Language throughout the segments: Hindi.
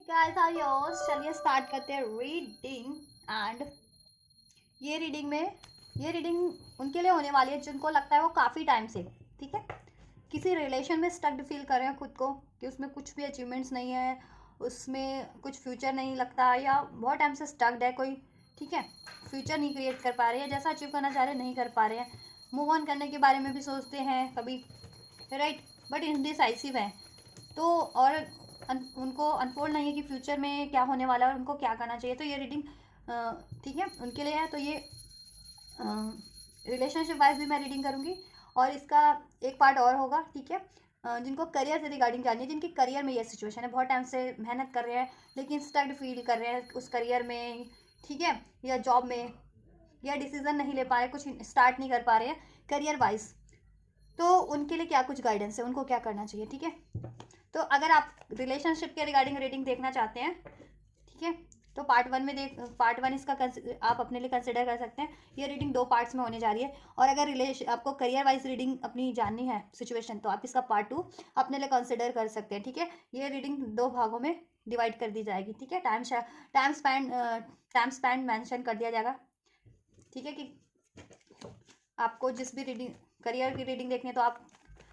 Guys how yours. चलिए स्टार्ट करते हैं रीडिंग। एंड ये रीडिंग उनके लिए होने वाली है जिनको लगता है वो काफ़ी टाइम से, ठीक है, किसी रिलेशन में स्टक्ड फील कर रहे हैं खुद को, कि उसमें कुछ भी अचीवमेंट्स नहीं है, उसमें कुछ फ्यूचर नहीं लगता, या बहुत टाइम से स्टक्ड है कोई, ठीक है, फ्यूचर नहीं क्रिएट कर पा रहे हैं, जैसा अचीव करना चाह रहे हैं नहीं कर पा रहे हैं, मूव ऑन करने के बारे में भी सोचते हैं कभी, राइट, बट इनडिसाइसिव है। तो और उनको अनफोल्ड नहीं है कि फ्यूचर में क्या होने वाला है और उनको क्या करना चाहिए। तो ये रीडिंग ठीक है उनके लिए है। तो ये रिलेशनशिप वाइज भी मैं रीडिंग करूँगी और इसका एक पार्ट और होगा, ठीक है, जिनको करियर से रिगार्डिंग जाननी है, जिनके करियर में ये सिचुएशन है, बहुत टाइम से मेहनत कर रहे हैं लेकिन स्टक्ड फील कर रहे हैं उस करियर में, ठीक है, या जॉब में, या डिसीजन नहीं ले पा रहे, कुछ स्टार्ट नहीं कर पा रहे हैं करियर वाइज। तो उनके लिए क्या कुछ गाइडेंस है, उनको क्या करना चाहिए, ठीक है। तो अगर आप रिलेशनशिप के रिगार्डिंग रीडिंग देखना चाहते हैं, ठीक है, तो पार्ट वन इसका आप अपने लिए कंसिडर कर सकते हैं। ये रीडिंग 2 पार्ट्स में होने जा रही है। और अगर आपको करियर वाइज रीडिंग अपनी जाननी है सिचुएशन, तो आप इसका पार्ट 2 अपने लिए कंसिडर कर सकते हैं, ठीक है। ये रीडिंग 2 भागों में डिवाइड कर दी जाएगी, ठीक है। टाइम स्पैन मेंशन कर दिया जाएगा, ठीक है, कि आपको जिस भी रीडिंग करियर की रीडिंग देखनी है तो आप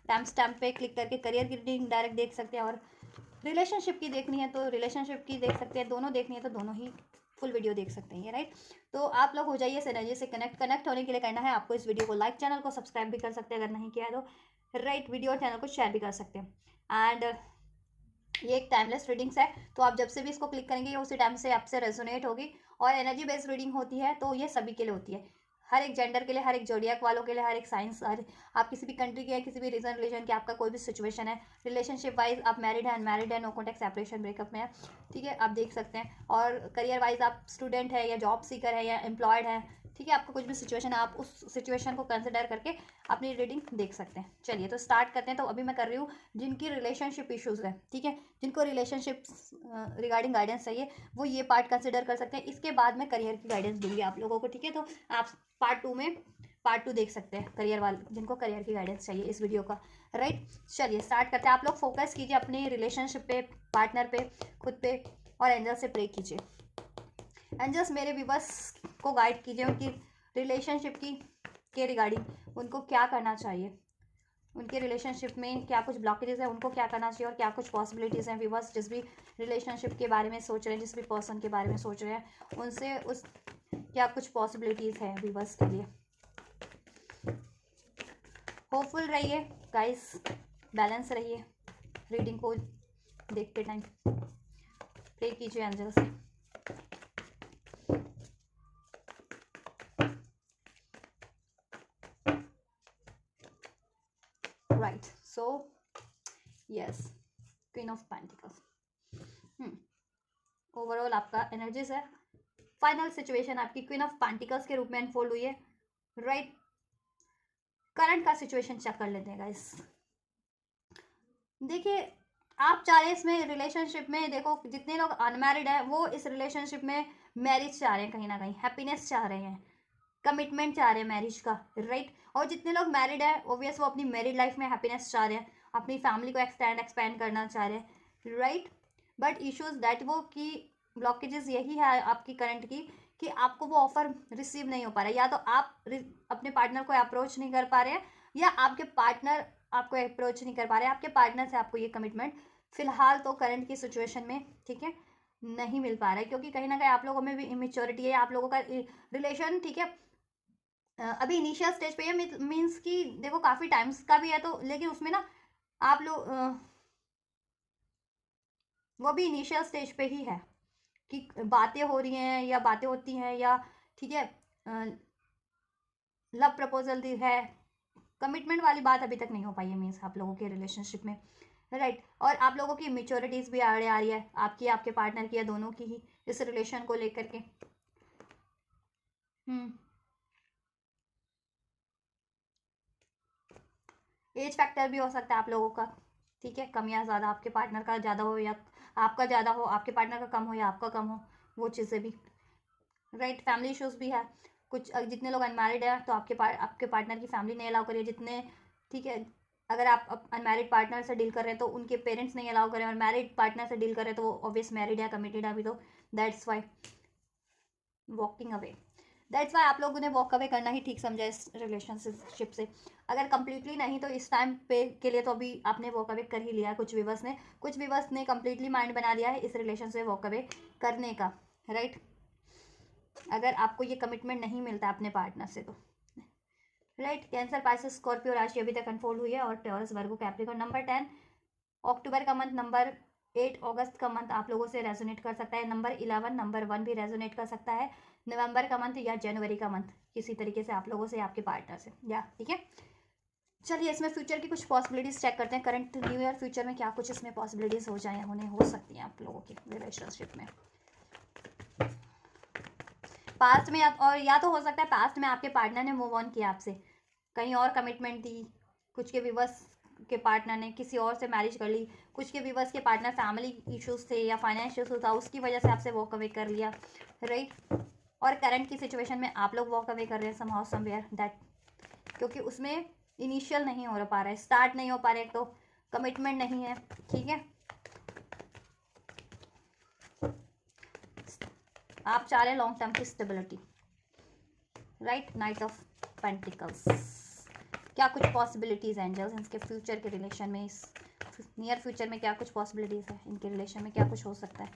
टाइम स्टैम्प पे क्लिक करके करियर की रीडिंग डायरेक्ट देख सकते हैं, और रिलेशनशिप की देखनी है तो रिलेशनशिप की देख सकते हैं, दोनों देखनी है तो दोनों ही फुल वीडियो देख सकते हैं, राइट। तो आप लोग हो जाइए इस एनर्जी से कनेक्ट होने के लिए करना है आपको इस वीडियो को लाइक, चैनल को सब्सक्राइब भी कर सकते हैं अगर नहीं किया है तो, राइट, वीडियो और चैनल को शेयर भी कर सकते हैं। एंड ये एक टाइमलेस रीडिंग्स है, तो आप जब से भी इसको क्लिक करेंगे ये उसी टाइम से आपसे रेजोनेट होगी। और एनर्जी बेस्ड रीडिंग होती है तो ये सभी के लिए होती है, हर एक जेंडर के लिए, हर एक जोडियक वालों के लिए, हर एक साइंस, हर आप किसी भी कंट्री के हैं, किसी भी रीजन रिलीजन के, आपका कोई भी सिचुएशन है, रिलेशनशिप वाइज आप मैरिड है, अनमैरिड है, नो कॉन्टैक्ट, सेपरेशन, ब्रेकअप में है, ठीक है, आप देख सकते हैं। और करियर वाइज आप स्टूडेंट है या जॉब सीकर है या एम्प्लॉयड है, ठीक है, आपका कुछ भी सिचुएशन है आप उस सिचुएशन को कंसिडर करके अपनी रीडिंग देख सकते हैं। चलिए तो स्टार्ट करते हैं। तो अभी मैं कर रही हूँ जिनकी रिलेशनशिप इश्यूज है, ठीक है, जिनको रिलेशनशिप रिगार्डिंग गाइडेंस चाहिए वो ये पार्ट कंसिडर कर सकते हैं। इसके बाद मैं करियर की गाइडेंस दूंगी आप लोगों को, ठीक है। तो आप पार्ट 2 देख सकते हैं करियर वाले, जिनको करियर की गाइडेंस चाहिए इस वीडियो का, राइट। चलिए स्टार्ट करते हैं। आप लोग फोकस कीजिए अपनी रिलेशनशिप पे, पार्टनर पे, खुद पे, और एंजल से प्रे कीजिए। एंजल्स मेरे व्यूवर्स को गाइड कीजिए उनकी रिलेशनशिप के रिगार्डिंग, उनको क्या करना चाहिए, उनके रिलेशनशिप में क्या कुछ ब्लॉकेजेस है, उनको क्या करना चाहिए, और क्या कुछ पॉसिबिलिटीज़ हैं। व्यूवर्स जिस भी रिलेशनशिप के बारे में सोच रहे हैं, जिस भी पर्सन के बारे में सोच रहे हैं, उनसे उस क्या कुछ पॉसिबिलिटीज़ है व्यूवर्स के लिए। होपफुल रहिए गाइस, बैलेंस रहिए रीडिंग को देखते टाइम, प्रे कीजिए एंजल से। Right, so yes, queen of pentacles overall आपका एनर्जीज है। फाइनल सिचुएशन आपकी क्वीन ऑफ पेंटिकल्स के रूप में अनफोल्ड हुई है, राइट। करंट का सिचुएशन चेक कर लेते हैं गाइस। देखिए आप चाहे इसमें रिलेशनशिप में, देखो जितने लोग अनमैरिड है वो इस रिलेशनशिप में मैरिज चाह रहे हैं, कहीं ना कहीं हैप्पीनेस चाह रहे हैं, कमिटमेंट चाह रहे हैं मैरिज का, राइट। और जितने लोग मैरिड है ऑब्वियस वो अपनी मैरिड लाइफ में हैप्पीनेस चाह रहे हैं, अपनी फैमिली को एक्सपेंड करना चाह रहे हैं, राइट। बट इश्यूज दैट वो की ब्लॉकेजेस यही है आपकी करंट की, कि आपको वो ऑफर रिसीव नहीं हो पा रहा है, या तो आप अपने पार्टनर को अप्रोच नहीं कर पा रहे हैं, या आपके पार्टनर आपको अप्रोच नहीं कर पा रहे हैं, आपके पार्टनर से आपको ये कमिटमेंट फिलहाल तो करंट की सिचुएशन में, ठीक है, नहीं मिल पा रहा है, क्योंकि कहीं ना कहीं आप लोगों में भी इमेच्योरिटी है, आप लोगों का रिलेशन, ठीक है, अभी इनिशियल स्टेज पे है। मीन्स कि देखो काफ़ी टाइम्स का भी है तो, लेकिन उसमें ना आप लोग वो भी इनिशियल स्टेज पे ही है, कि बातें हो रही हैं या बातें होती हैं, या ठीक है लव प्रपोजल दी है, कमिटमेंट वाली बात अभी तक नहीं हो पाई है मीन्स आप लोगों के रिलेशनशिप में, राइट। और आप लोगों की मेच्योरिटीज़ भी आड़े आ रही है, आपकी, आपके पार्टनर की, या दोनों की ही, इस रिलेशन को लेकर के। एज फैक्टर भी हो सकता है आप लोगों का, ठीक है, कम या ज़्यादा, आपके पार्टनर का ज़्यादा हो या आपका ज़्यादा हो, आपके पार्टनर का कम हो या आपका कम हो, वो चीज़ें भी, राइट। फैमिली इश्यूज़ भी है कुछ, जितने लोग अनमैरिड है तो आपके पार्टनर की फैमिली नहीं अलाउ करिए, जितने, ठीक है, अगर आप अनमैरिड पार्टनर से डील कर रहे हैं तो उनके पेरेंट्स नहीं अलाउ करें, और मैरिड पार्टनर से डील कर रहे हैं तो वो ऑब्वियस मैरिड या कमिटेड है अभी, तो that's why walking away. That's why आप लोगों ने वॉक अवे करना ही ठीक समझा इस रिलेशनशिप से। अगर कंप्लीटली नहीं तो इस टाइम पे के लिए तो अभी आपने वॉक अवे कर ही लिया है। कुछ व्यूवर्स ने कंप्लीटली माइंड बना लिया है इस रिलेशन से वॉक अवे करने का, राइट। अगर आपको ये कमिटमेंट नहीं मिलता अपने पार्टनर से तो, राइट। कैंसर, पाइसेस, स्कॉर्पियो राशि अभी तक अनफोल्ड हुई है, और टॉरस, वर्गो, कैप्रिकॉर्न। नंबर 10 अक्टूबर का मंथ, नंबर 8 अगस्त का मंथ आप लोगों से रेजोनेट कर सकता है। नंबर 11 नंबर 1 भी रेजोनेट कर सकता है। नवंबर का मंथ या जनवरी का मंथ किसी तरीके से आप लोगों से, आपके पार्टनर से, या ठीक है। चलिए इसमें फ्यूचर की कुछ पॉसिबिलिटीज चेक करते हैं। करंट, न्यू ईयर, फ्यूचर में क्या कुछ इसमें पॉसिबिलिटीज हो जाए, होने हो सकती हैं आप लोगों की रिलेशनशिप में। पास्ट में और या तो हो सकता है पास्ट में आपके पार्टनर ने मूव ऑन किया आपसे, कहीं और कमिटमेंट दी। कुछ के व्यूवर्स के पार्टनर ने किसी और से मैरिज कर ली। कुछ के व्यूवर्स के पार्टनर फैमिली इश्यूज थे या फाइनेंशियल इशू था, उसकी वजह से आपसे वॉक अवे कर लिया, राइट। और करंट की सिचुएशन में आप लोग वॉक अवे कर रहे हैं समहाउ समवेयर दैट, क्योंकि उसमें इनिशियल नहीं हो पा रहा है, स्टार्ट नहीं हो पा रहा है, तो कमिटमेंट नहीं है, ठीक है। आप चाह रहे हैं लॉन्ग टर्म की stability, right. Night of pentacles. क्या कुछ पॉसिबिलिटीज़ हैं एंजल्स इनके फ्यूचर के रिलेशन में, इस नियर फ्यूचर में क्या कुछ पॉसिबिलिटीज़ है इनके रिलेशन में, क्या कुछ हो सकता है।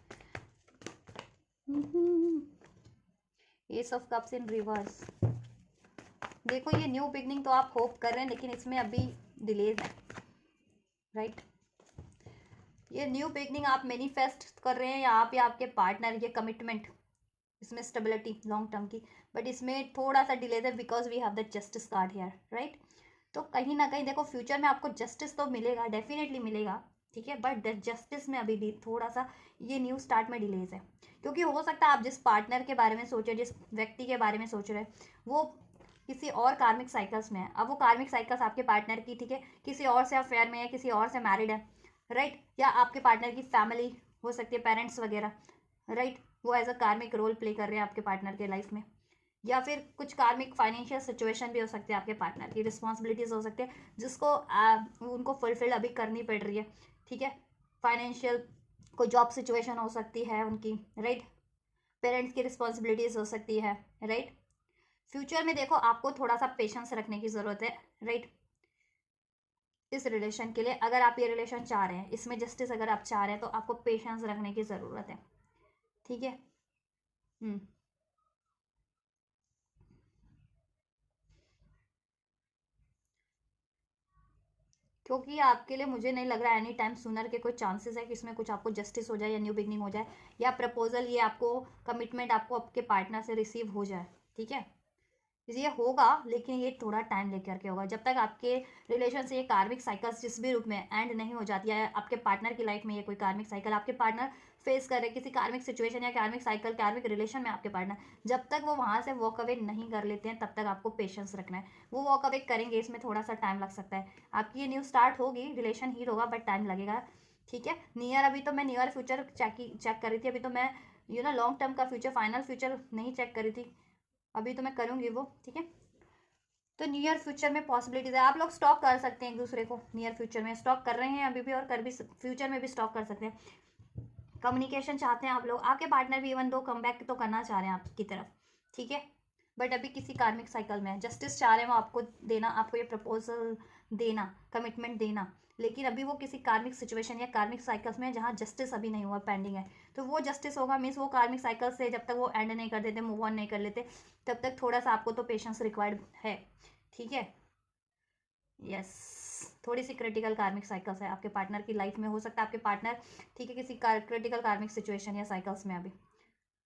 S of cups in reverse. देखो ये न्यू बिगनिंग तो आप होप कर रहे हैं, लेकिन इसमें अभी डिलेज है, राइट। ये न्यू बिगनिंग आप मैनिफेस्ट कर रहे हैं, या आप या आपके पार्टनर, ये कमिटमेंट, इसमें स्टेबिलिटी लॉन्ग टर्म की, बट इसमें थोड़ा सा डिले है because we have the justice card here, right. तो कहीं ना कहीं देखो फ्यूचर में आपको जस्टिस तो मिलेगा, डेफिनेटली मिलेगा, ठीक है, बट जस्टिस में अभी थोड़ा सा ये न्यू स्टार्ट में डिलेज है। क्योंकि हो सकता है आप जिस पार्टनर के बारे में सोचे, जिस व्यक्ति के बारे में सोच रहे हैं, वो किसी और कार्मिक साइकिल्स में है। अब वो कार्मिक साइकिल्स आपके पार्टनर की, ठीक है, किसी और से अफेयर में है, किसी और से मैरिड है, राइट। या आपके पार्टनर की फैमिली हो सकती है, पेरेंट्स वगैरह, राइट। वो एज अ कार्मिक रोल प्ले कर रहे हैं आपके पार्टनर के लाइफ में। या फिर कुछ कार्मिक फाइनेंशियल सिचुएशन भी हो सकती है आपके पार्टनर की, रिस्पॉन्सिबिलिटीज हो सकती है जिसको उनको फुलफिल अभी करनी पड़ रही है, ठीक है। फाइनेंशियल कोई जॉब सिचुएशन हो सकती है उनकी, राइट। पेरेंट्स की रिस्पॉन्सिबिलिटीज हो सकती है, राइट। फ्यूचर में देखो आपको थोड़ा सा पेशेंस रखने की ज़रूरत है, राइट। इस रिलेशन के लिए अगर आप ये रिलेशन चाह रहे हैं, इसमें जस्टिस अगर आप चाह रहे हैं, तो आपको पेशेंस रखने की ज़रूरत है, ठीक है। क्योंकि आपके लिए मुझे नहीं लग रहा है एनी टाइम सूनर के कोई चांसेस है कि इसमें कुछ आपको जस्टिस हो जाए या न्यू बिगनिंग हो जाए, या प्रपोजल, ये आपको कमिटमेंट आपको आपके पार्टनर से रिसीव हो जाए, ठीक है। ये होगा, लेकिन ये थोड़ा टाइम लेकर के होगा। जब तक आपके रिलेशन से ये कार्मिक साइकिल्स जिस भी रूप में एंड नहीं हो जाती है, आपके पार्टनर की लाइफ में ये कोई कार्मिक साइकिल आपके पार्टनर फेस कर रहे किसी कार्मिक सिचुएशन या कार्मिक साइकिल, कार्मिक रिलेशन में आपके पार्टनर, जब तक वो वहाँ से वॉक अवे नहीं कर लेते हैं, तब तक आपको पेशेंस रखना है। वो वॉक अवे करेंगे, इसमें थोड़ा सा टाइम लग सकता है। आपकी ये न्यू स्टार्ट होगी, रिलेशन हील होगा, बट टाइम लगेगा, ठीक है। नियर, अभी तो मैं नियर फ्यूचर चेक कर रही थी, अभी तो मैं लॉन्ग टर्म का फ्यूचर, फाइनल फ्यूचर नहीं चेक करी थी, अभी तो मैं करूँगी वो, ठीक है। तो नियर फ्यूचर में पॉसिबिलिटीज है, आप लोग स्टॉक कर सकते हैं एक दूसरे को, नियर फ्यूचर में स्टॉक कर रहे हैं अभी भी, और कर भी फ्यूचर में भी स्टॉक कर सकते हैं। कम्युनिकेशन चाहते हैं आप लोग, आपके पार्टनर भी इवन दो कम बैक तो करना चाह रहे हैं आपकी तरफ, ठीक है, बट अभी किसी कार्मिक साइकिल में जस्टिस चाह रहे हैं वो आपको देना, आपको ये प्रपोजल देना, कमिटमेंट देना, लेकिन अभी वो किसी कार्मिक सिचुएशन या कार्मिक साइकिल्स में जहाँ जस्टिस अभी नहीं हुआ, पेंडिंग है। तो वो जस्टिस होगा, मीन्स वो कार्मिक साइकिल से जब तक वो एंड नहीं कर देते, मूव ऑन नहीं कर लेते, तब तक थोड़ा सा आपको तो पेशेंस रिक्वायर्ड है, ठीक है। यस, थोड़ी सी क्रिटिकल कार्मिक साइकिल्स है आपके पार्टनर की लाइफ में, हो सकता है आपके पार्टनर, ठीक है, किसी क्रिटिकल कार्मिक सिचुएशन या साइकिल्स में अभी,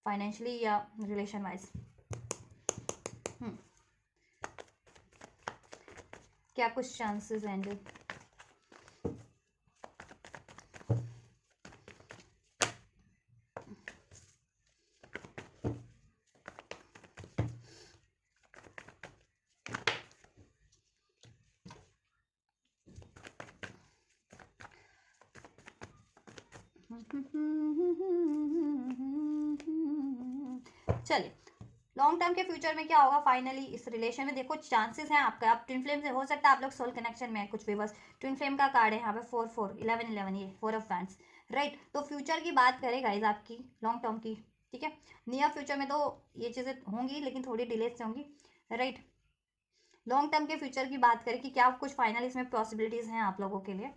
फाइनेंशियली या रिलेशन वाइज। क्या कुछ चांसेस हैं जो चलिए लॉन्ग टर्म के फ्यूचर में क्या होगा, फाइनली इस रिलेशन में देखो चांसेस हैं आपका, आप ट्विन फ्लेम से हो सकता है आप लोग सोल कनेक्शन में है कुछ भी, बस ट्विन फ्लेम का कार्ड है यहाँ पे 4 4 11 11, ये 4 ऑफ वैंड्स, राइट। तो फ्यूचर की बात करें गाइज आपकी लॉन्ग टर्म की, ठीक है। नियर फ्यूचर में तो ये चीज़ें होंगी लेकिन थोड़ी डिले से होंगी, राइट। लॉन्ग टर्म के फ्यूचर की बात करें कि क्या कुछ फाइनल इसमें पॉसिबिलिटीज़ हैं आप लोगों के लिए,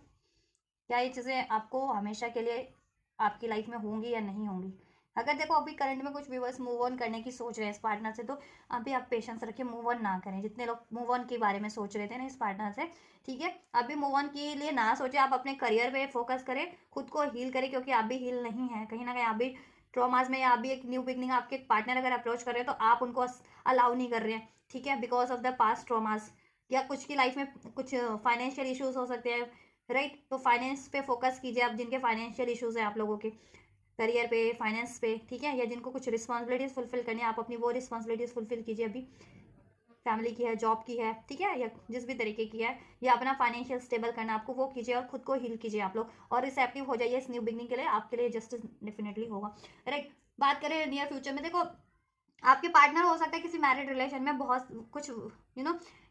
क्या ये चीज़ें आपको हमेशा के लिए आपकी लाइफ में होंगी या नहीं होंगी। अगर देखो अभी करंट में कुछ व्यूवर्स मूव ऑन करने की सोच रहे हैं इस पार्टनर से, तो अभी आप पेशेंस रखिए, मूव ऑन ना करें। जितने लोग मूव ऑन के बारे में सोच रहे थे ना इस पार्टनर से, ठीक है, अभी मूव ऑन के लिए ना सोचे, आप अपने करियर पे फोकस करें, खुद को हील करें, क्योंकि आप भी हील नहीं है कहीं ना कहीं, आप भी ट्रॉमाज में, या आप भी एक न्यू बिगनिंग, आपके पार्टनर अगर अप्रोच कर रहे हैं तो आप उनको अलाउ नहीं कर रहे हैं, ठीक है, because of the past traumas, या कुछ की लाइफ में कुछ फाइनेंशियल इश्यूज हो सकते हैं, राइट। तो फाइनेंस पे फोकस कीजिए आप, जिनके फाइनेंशियल इश्यूज हैं आप लोगों के, करियर पे, फाइनेंस पे, ठीक है, या जिनको कुछ रिस्पॉन्सिबिलिटीज फुलफिल करनी है, आप अपनी वो रिस्पॉन्सिबिलिटीज फुलफिल कीजिए अभी, फैमिली की है, जॉब की है, ठीक है, या जिस भी तरीके की है, या अपना फाइनेंशियल स्टेबल करना आपको, वो कीजिए और खुद को हील कीजिए आप लोग, और रिसेप्टिव हो जाइए इस न्यू बिगनिंग के लिए, आपके लिए जस्टिस डेफिनेटली होगा, राइट। बात करें नियर फ्यूचर में, देखो आपके पार्टनर हो सकता है किसी मैरिड रिलेशन में, बहुत कुछ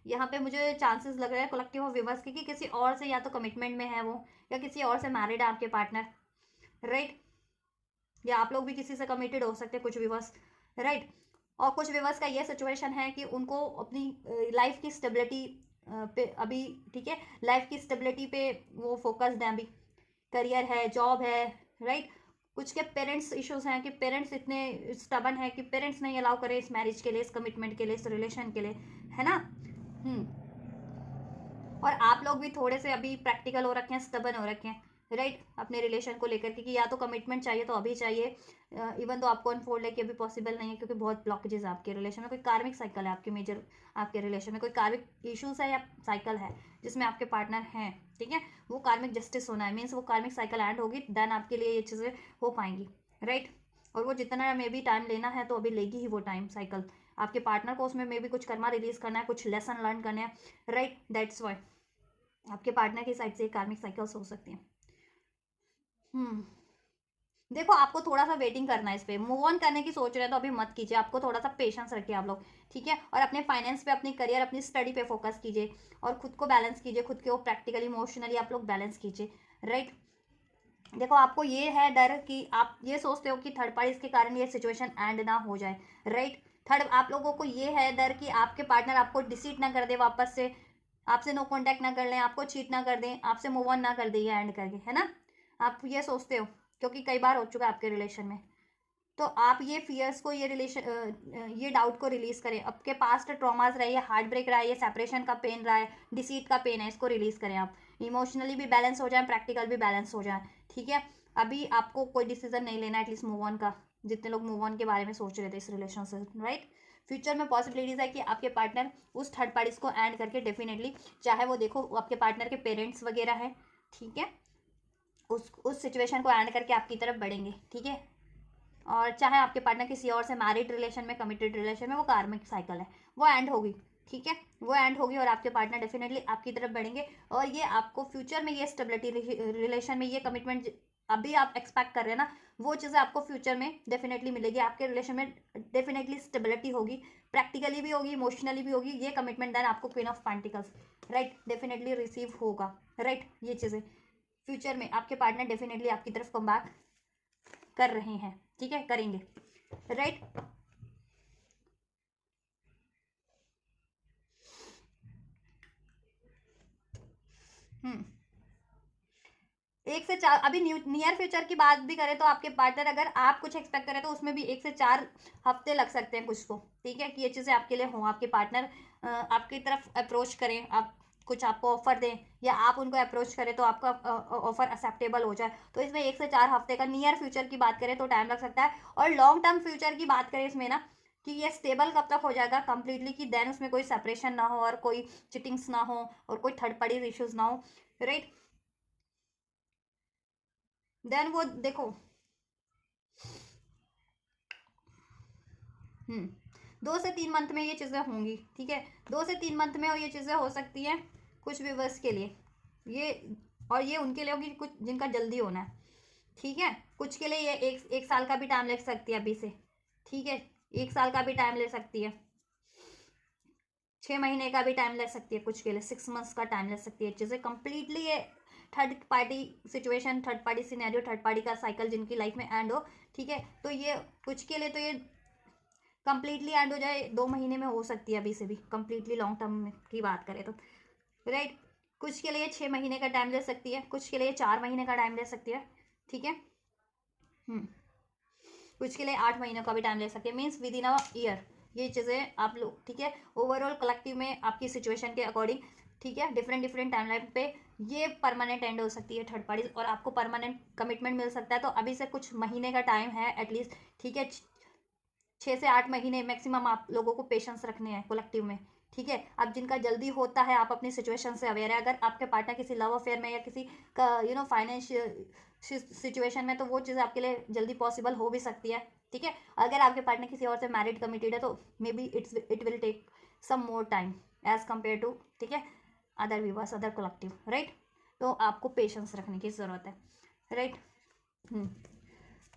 यहाँ पे मुझे चांसेस लग रहे हैं कलेक्टिव ऑफ विवर्स के, कि किसी और से या तो कमिटमेंट में है वो, या किसी और से मैरिड है आपके पार्टनर, राइट। या आप लोग भी किसी से कमिटेड हो सकते हैं कुछ विवर्स, राइट। और कुछ विवर्स का ये सिचुएशन है कि उनको अपनी लाइफ की स्टेबिलिटी पे अभी, ठीक है, लाइफ की स्टेबिलिटी पे वो फोकस्ड है अभी, करियर है, जॉब है, राइट। कुछ के पेरेंट्स इश्यूज हैं कि पेरेंट्स इतने स्टबन है कि पेरेंट्स नहीं अलाउ करे इस मैरिज के लिए, इस कमिटमेंट के लिए, इस रिलेशन के लिए, है ना। और आप लोग भी थोड़े से अभी प्रैक्टिकल हो रखे हैं, स्टबन हो रखे हैं, राइट, अपने रिलेशन को लेकर के, कि या तो कमिटमेंट चाहिए तो अभी चाहिए, इवन तो आपको अनफोल्ड है कि अभी पॉसिबल नहीं है, क्योंकि बहुत ब्लॉकेजेस है आपके रिलेशन में, कोई कार्मिक साइकिल है आपके मेजर, आपके रिलेशन में कोई कार्मिक इश्यूज है या साइकिल है जिसमें आपके पार्टनर हैं, ठीक है, वो कार्मिक जस्टिस होना है, मीन्स वो कार्मिक साइकिल एंड होगी, देन आपके लिए ये चीज़ें हो पाएंगी, राइट। और वो जितना मे बी टाइम लेना है तो अभी लेगी ही वो टाइम साइकिल, आपके पार्टनर को उसमें मे बी कुछ कर्मा रिलीज करना है, कुछ लेसन लर्न करना है, राइट, दैट्स वाई आपके पार्टनर की साइड से कार्मिक साइकिल्स हो सकती हैं। देखो आपको थोड़ा सा वेटिंग करना है इस पे, मूव ऑन करने की सोच रहे हैं तो अभी मत कीजिए, आपको थोड़ा सा पेशेंस रखिए आप लोग, ठीक है, और अपने फाइनेंस पे, अपनी करियर, अपनी स्टडी पे फोकस कीजिए, और खुद को बैलेंस कीजिए, खुद को प्रैक्टिकली इमोशनली आप लोग बैलेंस कीजिए, राइट। देखो आपको ये है डर कि आप ये सोचते हो कि थर्ड पार्टी के कारण ये सिचुएशन एंड ना हो जाए, राइट। थर्ड आप लोगों को ये है डर कि आपके पार्टनर आपको डिसीट ना कर दे वापस से, आपसे नो कांटेक्ट ना कर लें, आपको चीट ना कर दें, आपसे मूव ऑन ना कर दे ये एंड करके, है ना, आप ये सोचते हो, क्योंकि कई बार हो चुका है आपके रिलेशन में। तो आप ये फियर्स को, ये रिलेशन, ये डाउट को रिलीज करें, आपके पास्ट ट्रॉमास रहे, ये हार्ट ब्रेक रहा है, ये सेपरेशन का पेन रहा है, डिसीट का पेन है, इसको रिलीज करें आप, इमोशनली भी बैलेंस हो जाए, प्रैक्टिकल भी बैलेंस हो जाए, ठीक है। अभी आपको कोई डिसीजन नहीं लेना, एटलीस्ट मूव ऑन का, जितने लोग मूव ऑन के बारे में सोच रहे थे इस रिलेशन से, राइट। फ्यूचर में पॉसिबिलिटीज है कि आपके पार्टनर उस थर्ड पार्टीज को एंड करके डेफिनेटली, चाहे वो देखो आपके पार्टनर के पेरेंट्स वगैरह है, ठीक है, उस सिचुएशन को एंड करके आपकी तरफ बढ़ेंगे, ठीक है। और चाहे आपके पार्टनर किसी और से मैरिड रिलेशन में, कमिटेड रिलेशन में, वो कार्मिक साइकिल है, वो एंड होगी, ठीक है, वो एंड होगी, और आपके पार्टनर डेफिनेटली आपकी तरफ बढ़ेंगे, और ये आपको फ्यूचर में ये स्टेबिलिटी रिलेशन में, ये कमिटमेंट अभी आप एक्सपेक्ट कर रहे हैं ना, वो चीज़ें आपको फ्यूचर में डेफिनेटली मिलेगी, आपके रिलेशन में डेफिनेटली स्टेबिलिटी होगी, प्रैक्टिकली भी होगी, इमोशनली भी होगी, ये कमिटमेंट देन आपको queen of pentacles, right, definitely receive होगा, राइट। ये चीज़ें फ्यूचर में आपके पार्टनर डेफिनेटली आपकी तरफ कम बैक कर रहे हैं, ठीक है, करेंगे, राइट। हम्म 1 से 4 अभी नियर फ्यूचर की बात भी करें तो आपके पार्टनर, अगर आप कुछ एक्सपेक्ट करें तो उसमें भी 1 से 4 हफ्ते लग सकते हैं कुछ को, ठीक है, कि ये चीज़ें आपके लिए हों, आपके पार्टनर आपकी तरफ अप्रोच करें, आप कुछ आपको ऑफर दें, या आप उनको अप्रोच करें तो आपका ऑफर एक्सेप्टेबल हो जाए, तो इसमें 1 से 4 हफ्ते का नियर फ्यूचर की बात करें तो टाइम लग सकता है। और लॉन्ग टर्म फ्यूचर की बात करें इसमें ना, कि ये स्टेबल कब तक हो जाएगा कंप्लीटली, कि देन उसमें कोई सेपरेशन ना हो, और कोई चिटिंग्स ना हो, और कोई थर्ड पार्टी इश्यूज ना हो, राइट। देन वो देखो, 2 से 3 मंथ में ये चीज़ें होंगी, ठीक है, 2 से 3 मंथ में, और ये चीज़ें हो सकती हैं कुछ व्यूवर्स के लिए, ये, और ये उनके लिए होगी कुछ जिनका जल्दी होना है, ठीक है, कुछ के लिए ये एक साल का भी टाइम लग सकती है अभी से, ठीक है, 1 साल का भी टाइम ले सकती है, 6 महीने का भी टाइम ले सकती है, कुछ के लिए 6 मंथ्स का टाइम ले सकती है चीज़ें कंप्लीटली। ये third party situation, third party scenario, third party का साइकिल जिनकी लाइफ में एंड हो, ठीक है। तो ये कुछ के लिए तो ये कंप्लीटली एंड हो जाए 2 महीने में हो सकती है, अभी से भी कंप्लीटली लॉन्ग टर्म की बात करें तो, राइट। कुछ के लिए 6 महीने का टाइम ले सकती है, कुछ के लिए 4 महीने का टाइम ले सकती है, ठीक है। कुछ के लिए 8 महीनों का भी टाइम ले सकते हैं, means with in a year. ये चीज़ें आप लोग, ठीक है, ओवरऑल कलेक्टिव में आपकी सिचुएशन के अकॉर्डिंग, ठीक है, डिफरेंट डिफरेंट टाइमलाइन पे ये परमानेंट एंड हो सकती है थर्ड पार्टी, और आपको परमानेंट कमिटमेंट मिल सकता है। तो अभी से कुछ महीने का टाइम है एटलीस्ट, ठीक है, 6 से 8 महीने मैक्सिमम आप लोगों को पेशेंस रखने हैं कलेक्टिव में, ठीक है। अब जिनका जल्दी होता है, आप अपनी सिचुएशन से अवेयर है, अगर आपके पार्टनर किसी लव अफेयर में या किसी का फाइनेंशियल सिचुएशन में, तो वो चीज़ आपके लिए जल्दी पॉसिबल हो भी सकती है, ठीक है। अगर आपके पार्टनर किसी और से मैरिड कमिटेड है, तो maybe it will take some more time as compare to, ठीक है, other viewers, other collective, right. तो आपको पेशेंस रखने की ज़रूरत है, राइट।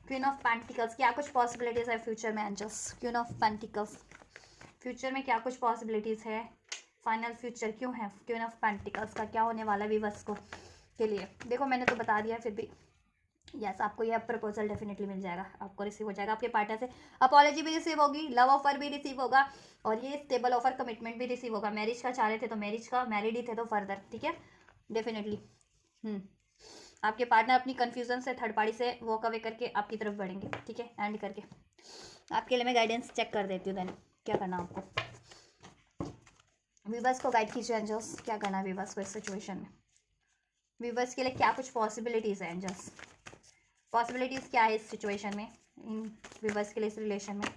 क्वीन ऑफ पेंटिकल्स, क्या कुछ पॉसिबिलिटीज़ है फ्यूचर में angels? Queen of pentacles, future में क्या कुछ पॉसिबिलिटीज़ है, फाइनल फ्यूचर क्यों है क्वीन ऑफ पेंटिकल्स का, क्या होने वाला है वीवर्स को के लिए? देखो मैंने तो बता दिया, फिर भी यस, आपको यह प्रपोजल डेफिनेटली मिल जाएगा, आपको रिसीव हो जाएगा, आपके पार्टनर से अपॉलॉजी भी रिसीव होगी, लव ऑफर भी रिसीव होगा, और ये स्टेबल ऑफर कमिटमेंट भी रिसीव होगा। मैरिज का चाह रहे थे तो मैरिज का, मैरिड ही थे तो फर्दर, ठीक है, डेफिनेटली। आपके पार्टनर अपनी कन्फ्यूजन से, थर्ड पार्टी से वॉक अवे करके आपकी तरफ बढ़ेंगे, ठीक है, एंड करके। आपके लिए मैं गाइडेंस चेक कर देती हूँ, देन क्या करना आपको। वीवर्स को गाइड कीजिए एंजल्स, क्या करना है वीवर्स को इस सिचुएशन में, वीवर्स के लिए क्या कुछ पॉसिबिलिटीज़ है एंजल्स, पॉसिबिलिटीज़ क्या है इस सिचुएशन में, इन वीवर्स के लिए इस रिलेशन में।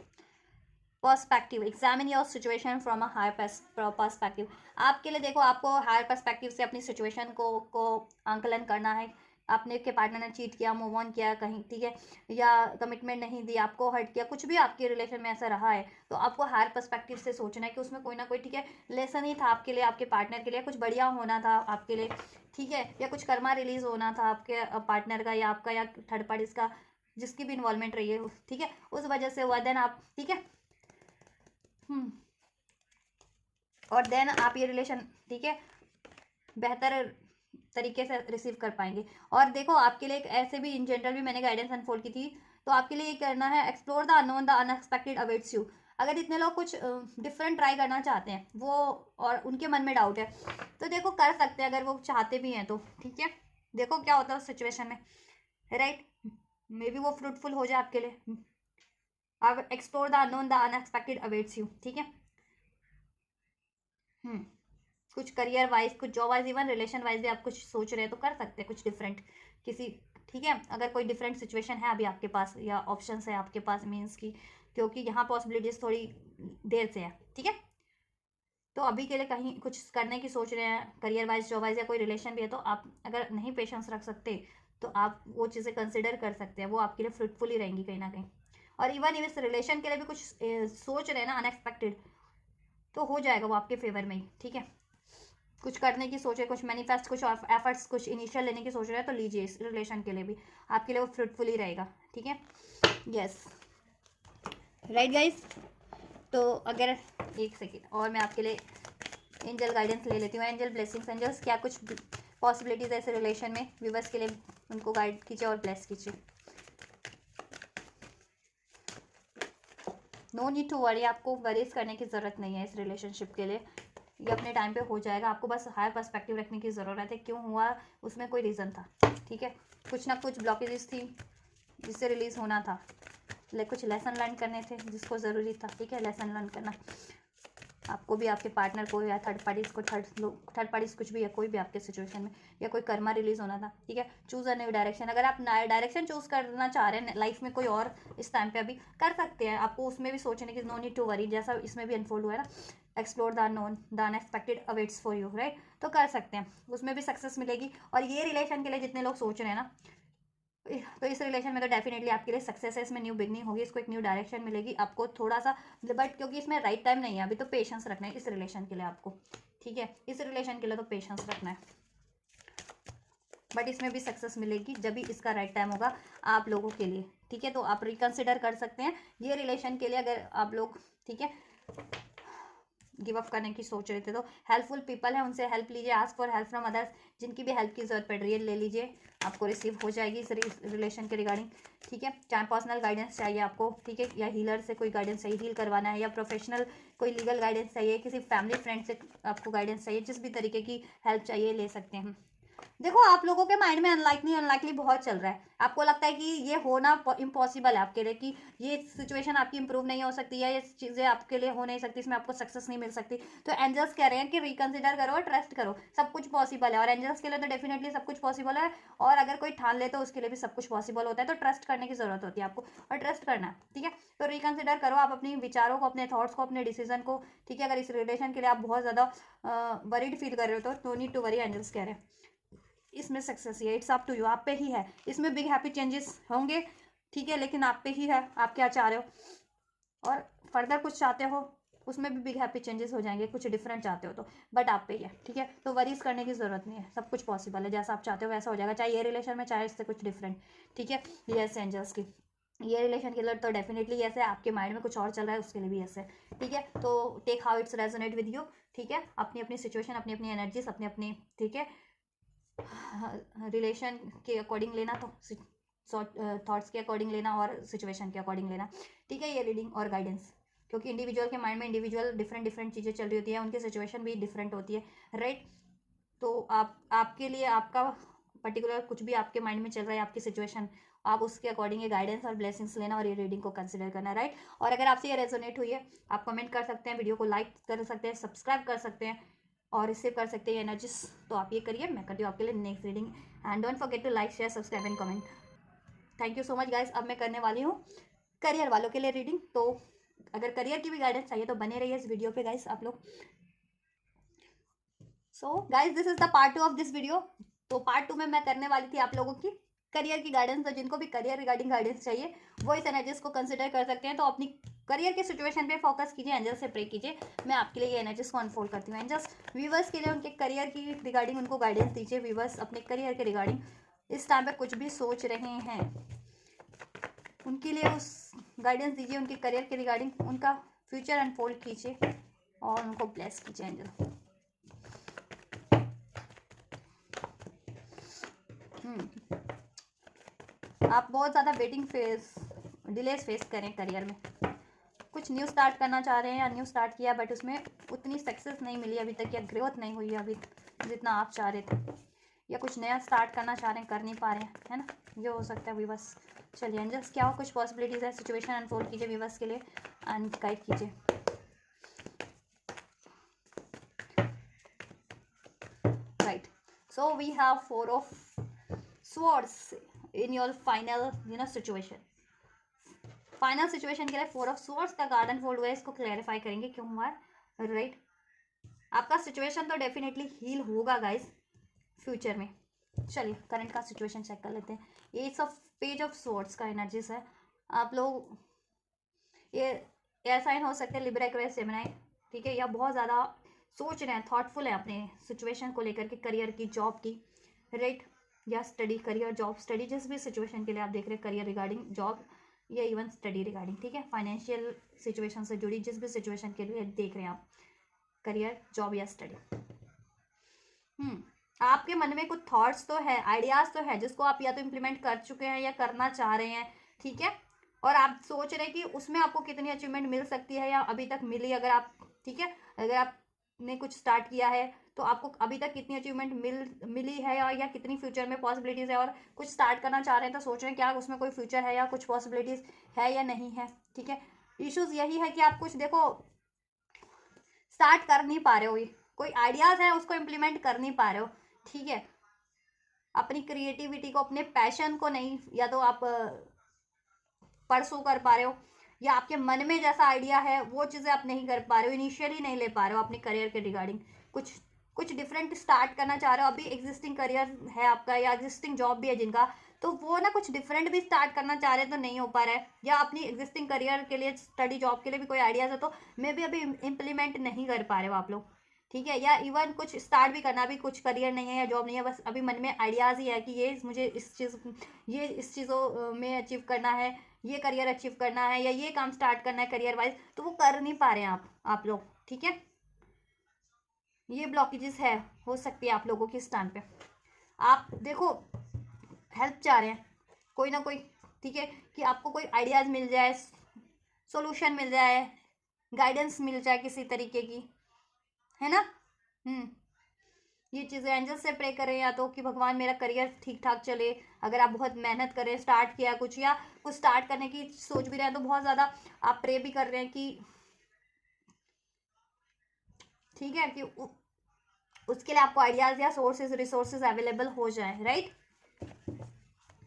Perspective, examine your situation from a higher perspective. आपके लिए देखो, आपको हायर पर्सपेक्टिव से अपनी सिचुएशन को आंकलन करना है। आपने के पार्टनर ने चीट किया, मूव ऑन किया कहीं, ठीक है, या कमिटमेंट नहीं दी, आपको हर्ट किया, कुछ भी आपके रिलेशन में ऐसा रहा है, तो आपको हायर पर्सपेक्टिव से सोचना है कि उसमें कोई ना कोई, ठीक है, लेसन ही था आपके लिए, आपके पार्टनर के लिए कुछ बढ़िया होना था आपके लिए, ठीक है, या कुछ कर्मा रिलीज होना था आपके पार्टनर का, या आपका, या थर्ड पार्टीज का, जिसकी भी इन्वॉल्वमेंट रही है, ठीक है, उस वजह से हुआ। देन आप, ठीक है, और देन आप ये रिलेशन, ठीक है, बेहतर तरीके से रिसीव कर पाएंगे। और देखो आपके लिए एक ऐसे भी इन जनरल भी मैंने गाइडेंस अनफोल्ड की थी, तो आपके लिए ये करना है, explore the unknown, the unexpected awaits you. अगर इतने लोग कुछ डिफरेंट ट्राई करना चाहते हैं वो, और उनके मन में डाउट है, तो देखो कर सकते हैं, अगर वो चाहते भी हैं तो, ठीक है। देखो क्या होता है उस सिचुएशन में, राइट, मे बी वो फ्रूटफुल हो जाए आपके लिए। अब explore the unknown, the unexpected awaits you, ठीक है। कुछ करियर वाइज, कुछ job wise, even relation wise भी आप कुछ सोच रहे हैं तो कर सकते हैं कुछ डिफरेंट किसी, ठीक है। अगर कोई डिफरेंट सिचुएशन है अभी आपके पास, या ऑप्शंस है आपके पास, मीन्स की, क्योंकि यहाँ पॉसिबिलिटीज थोड़ी देर से है, ठीक है। तो अभी के लिए कहीं कुछ करने की सोच रहे हैं करियर वाइज, जॉब वाइज, या कोई रिलेशन भी है, तो आप अगर नहीं पेशेंस रख सकते तो आप वो चीज़ें कंसिडर कर सकते हैं, वो आपके लिए फ्रूटफुल ही रहेंगी कहीं ना कहीं। और इवन इस रिलेशन के लिए भी कुछ सोच रहे हैं ना अनएक्सपेक्टेड, तो हो जाएगा वो आपके फेवर में ही, ठीक है। कुछ करने की सोच है, कुछ मैनिफेस्ट, कुछ एफर्ट्स, कुछ इनिशियल लेने की सोच रहे हैं, तो लीजिए, इस रिलेशन के लिए भी आपके लिए वो फ्रूटफुल ही रहेगा, ठीक है। Yes, right guys. तो अगर एक सेकेंड और मैं आपके लिए एंजल गाइडेंस ले लेती हूँ, एंजल ब्लेसिंग्स, एंजल्स क्या कुछ पॉसिबिलिटीज़ है इस रिलेशन में, व्यूवर्स के लिए उनको गाइड कीजिए और ब्लेस कीजिए। नो नीड टू वरी, आपको वरीज करने की ज़रूरत नहीं है इस रिलेशनशिप के लिए, ये अपने टाइम पे हो जाएगा। आपको बस हायर पर्सपेक्टिव रखने की ज़रूरत है, क्यों हुआ उसमें कोई रीज़न था, ठीक है, कुछ ना कुछ ब्लॉकेजेस थी जिससे रिलीज़ होना था, कुछ लेसन लर्न करने थे जिसको ज़रूरी था, ठीक है, लेसन लर्न करना आपको भी, आपके पार्टनर को, या थर्ड पार्टीज़ को, थर्ड पार्टीज़ कुछ भी है, कोई भी आपके सिचुएशन में, या कोई कर्मा रिलीज़ होना था, ठीक है। चूज़ अ न्यू डायरेक्शन, अगर आप नया डायरेक्शन चूज़ करना चाह रहे हैं लाइफ में कोई और, इस टाइम पे अभी कर सकते हैं, आपको उसमें भी सोचने की नो नीड टू वरी, जैसा इसमें भी अनफोल्ड हुआ है ना, explore the unknown, the unexpected awaits for you, right, तो कर सकते हैं, उसमें भी सक्सेस मिलेगी। और ये रिलेशन के लिए जितने लोग सोच रहे हैं ना, तो इस रिलेशन में तो डेफिनेटली आपके लिए सक्सेस है, इसमें न्यू बिगनिंग होगी, इसको एक न्यू डायरेक्शन मिलेगी आपको थोड़ा सा, बट क्योंकि इसमें राइट टाइम नहीं है अभी, तो पेशेंस रखना है इस रिलेशन के लिए आपको, ठीक है, इस रिलेशन के लिए तो पेशेंस रखना है। बट इसमें भी सक्सेस मिलेगी जब भी इसका राइट टाइम होगा आप लोगों के लिए, ठीक है। तो आप रिकंसिडर कर सकते हैं ये रिलेशन के लिए, अगर आप लोग, ठीक है, गिव अप करने की सोच रहे थे। तो हेल्पफुल पीपल है, उनसे हेल्प लीजिए, ask for help from others, जिनकी भी हेल्प की जरूरत पड़ रही है ले लीजिए, आपको रिसीव हो जाएगी इस रिलेशन के रिगार्डिंग, ठीक है। चाहे पर्सनल गाइडेंस चाहिए आपको, ठीक है, या हीलर से कोई गाइडेंस चाहिए, हील करवाना है, या प्रोफेशनल कोई लीगल गाइडेंस चाहिए, किसी फैमिली फ्रेंड से आपको गाइडेंस चाहिए, जिस भी तरीके की हेल्प चाहिए ले सकते हैं। देखो आप लोगों के माइंड में अनलाइकली बहुत चल रहा है, आपको लगता है कि ये होना इम्पॉसिबल है आपके लिए, कि ये सिचुएशन आपकी इंप्रूव नहीं हो सकती है, ये चीज़ें आपके लिए हो नहीं सकती, इसमें आपको सक्सेस नहीं मिल सकती। तो एंजल्स कह रहे हैं कि रिकंसिडर करो और ट्रस्ट करो, सब कुछ पॉसिबल है, और एंजल्स के लिए तो डेफिनेटली सब कुछ पॉसिबल है, और अगर कोई ठान ले तो उसके लिए भी सब कुछ पॉसिबल होता है। तो ट्रस्ट करने की जरूरत होती है आपको, और ट्रस्ट करना है, ठीक है। तो रिकंसिडर करो आप अपने विचारों को, अपने थॉट्स को, अपने डिसीजन को, ठीक है। अगर इस रिलेशन के लिए आप बहुत ज़्यादा वरीड फील कर रहे हो तो no need to worry, angels कह रहे हैं इसमें सक्सेस ही है, इट्स अप टू यू, आप पे ही है, इसमें बिग हैप्पी चेंजेस होंगे, ठीक है, लेकिन आप पे ही है आप क्या चाह रहे हो, और फर्दर कुछ चाहते हो उसमें भी बिग हैप्पी चेंजेस हो जाएंगे, कुछ डिफरेंट चाहते हो तो, बट आप पे ही है, ठीक है। तो वरीज करने की जरूरत नहीं है, सब कुछ पॉसिबल है, जैसा आप चाहते हो वैसा हो जाएगा, चाहे ये रिलेशन में चाहे इससे कुछ डिफरेंट, ठीक है। यस एंजल्स की ये रिलेशन के लिए तो डेफिनेटली ऐसे है, आपके माइंड में कुछ और चल रहा है उसके लिए भी ऐसे, ठीक है। तो take how it's resonate with you, ठीक है, अपनी अपनी सिचुएशन, अपनी अपनी एनर्जीज, अपनी अपनी, ठीक है, रिलेशन के अकॉर्डिंग लेना, तो थॉट्स के अकॉर्डिंग लेना और सिचुएशन के अकॉर्डिंग लेना, ठीक है, ये रीडिंग और गाइडेंस, क्योंकि इंडिविजुअल के माइंड में इंडिविजुअल डिफरेंट डिफरेंट चीज़ें चल रही होती है, उनकी सिचुएशन भी डिफरेंट होती है, राइट। तो आपके लिए आपका पर्टिकुलर कुछ भी आपके माइंड में चल रहा है, आपकी सिचुएशन, आप उसके अकॉर्डिंग ये गाइडेंस और ब्लेसिंग्स लेना और ये रीडिंग को कंसिडर करना, राइट। और अगर आपसे ये रेजोनेट हुई है आप कमेंट कर सकते हैं, वीडियो को लाइक कर सकते हैं, सब्सक्राइब कर सकते हैं, और रिसीव कर सकते हैं एनर्जीज, तो आप ये करिए, मैं करती हूँ आपके लिए next reading, and don't forget to like share subscribe and comment. Thank you so much guys. अब मैं करने वाली हूँ करियर वालों के लिए रीडिंग, तो अगर करियर की भी गाइडेंस चाहिए तो बने रहिए इस वीडियो पे गाइस आप लोग। So guys this is the part 2 of this video. तो पार्ट 2 में मैं करने वाली थी आप लोगों की करियर की गाइडेंस, तो जिनको भी करियर रिगार्डिंग गाइडेंस चाहिए वो इस एनर्जीज को कंसिडर कर सकते हैं। तो अपनी करियर के सिचुएशन पे फोकस कीजिए, एंजल से प्रे कीजिए, मैं आपके लिए ये एनर्जीज को अनफोल्ड करती हूँ। एंजल्स व्यूवर्स के लिए उनके करियर की रिगार्डिंग उनको गाइडेंस दीजिए। व्यूवर्स अपने करियर के रिगार्डिंग इस टाइम पे कुछ भी सोच रहे हैं उनके लिए उस गाइडेंस दीजिए, उनके करियर के रिगार्डिंग उनका फ्यूचर अनफोल्ड कीजिए और उनको ब्लेस कीजिए एंजल। आप बहुत ज़्यादा वेटिंग फेस, डिलेस फेस करें करियर में, कुछ न्यू स्टार्ट करना चाह रहे हैं या न्यू स्टार्ट किया बट उसमें उतनी सक्सेस नहीं मिली अभी तक, या ग्रोथ नहीं हुई अभी जितना आप चाह रहे थे, या कुछ नया स्टार्ट करना चाह रहे हैं कर नहीं पा रहे हैं, है ना, ये हो सकता है व्यूवर्स। चलिए एंजल्स क्या हो कुछ पॉसिबिलिटीज़ है, सिचुएशन अनफोल्ड कीजिए व्यूवर्स के लिए एंड गाइड कीजिए। Right, so we have 4 of swords in your final situation। Final situation के लिए 4 ऑफ swords का गार्डन फोल्ड हुआ है, इसको क्लैरिफाई करेंगे क्यों हुआ है, राइट। आपका सिचुएशन तो डेफिनेटली हील होगा गाइस फ्यूचर में। चलिए करंट का सिचुएशन चेक कर लेते हैं। पेज ऑफ swords का एनर्जीज है, आप लोग ये एयर साइन हो सकते हैं, लिब्रा, एक्वेरियस, जेमिनी, ठीक है, या बहुत ज़्यादा सोच रहे हैं, थॉटफुल है अपने सिचुएशन को लेकर के, करियर की, जॉब की, राइट, या स्टडी, करियर, जॉब, स्टडी, जिस भी सिचुएशन के लिए आप देख रहे हैं, करियर रिगार्डिंग, जॉब, या इवन स्टडी रिगार्डिंग, ठीक है, फाइनेंशियल सिचुएशन से जुड़ी जिस भी सिचुएशन के लिए देख रहे हैं आप, करियर, जॉब या स्टडी। आपके मन में कुछ थॉट्स तो है, आइडियाज तो है जिसको आप या तो इम्प्लीमेंट कर चुके हैं या करना चाह रहे हैं, ठीक है, और आप सोच रहे हैं कि उसमें आपको कितनी अचीवमेंट मिल सकती है या अभी तक मिली, अगर आप, ठीक है, अगर आपने कुछ स्टार्ट किया है तो आपको अभी तक कितनी अचीवमेंट मिली है, या कितनी फ्यूचर में पॉसिबिलिटीज़ है, और कुछ स्टार्ट करना चाह रहे हैं तो सोच रहे हैं क्या उसमें कोई फ्यूचर है या कुछ पॉसिबिलिटीज़ है या नहीं है, ठीक है। इश्यूज यही है कि आप कुछ देखो स्टार्ट कर नहीं पा रहे हो, कोई आइडियाज़ है उसको इम्प्लीमेंट कर नहीं पा रहे हो, ठीक है, अपनी क्रिएटिविटी को, अपने पैशन को नहीं, या तो आप परसू कर पा रहे हो, या आपके मन में जैसा आइडिया है वो चीज़ें आप नहीं कर पा रहे हो, इनिशियली नहीं ले पा रहे हो अपने करियर के रिगार्डिंग, कुछ डिफरेंट स्टार्ट करना चाह रहे हो, अभी एग्जिस्टिंग करियर है आपका या एग्जिस्टिंग जॉब भी है जिनका, तो वो ना कुछ डिफरेंट भी स्टार्ट करना चाह रहे हैं तो नहीं हो पा रहा है, या अपनी एग्जिस्टिंग करियर के लिए, स्टडी, जॉब के लिए भी कोई आइडियाज़ है तो मे भी अभी इम्प्लीमेंट नहीं कर पा रहे हो आप लोग, ठीक है, या इवन कुछ स्टार्ट भी करना, अभी कुछ करियर नहीं है या जॉब नहीं है, बस अभी मन में आइडियाज़ ही है कि मुझे इस चीज़ों में अचीव करना है, ये करियर अचीव करना है, या ये काम स्टार्ट करना है करियर वाइज, तो वो कर नहीं पा रहे हैं आप लोग। ठीक है, ये ब्लॉकेजेस है, हो सकती है आप लोगों की इस टाइम पे। आप देखो हेल्प चाह रहे हैं कोई ना कोई, ठीक है, कि आपको कोई आइडियाज़ मिल जाए, सॉल्यूशन मिल जाए, गाइडेंस मिल जाए किसी तरीके की, है ना। ये चीज़ें एंजल से प्रे करें, या तो कि भगवान मेरा करियर ठीक ठाक चले। अगर आप बहुत मेहनत करें, स्टार्ट किया कुछ, या कुछ स्टार्ट करने की सोच भी रहे हैं, तो बहुत ज़्यादा आप प्रे भी कर रहे हैं कि ठीक है, कि उसके लिए आपको आइडियाज़ या सोर्सेज रिसोर्सेज अवेलेबल हो जाए, राइट।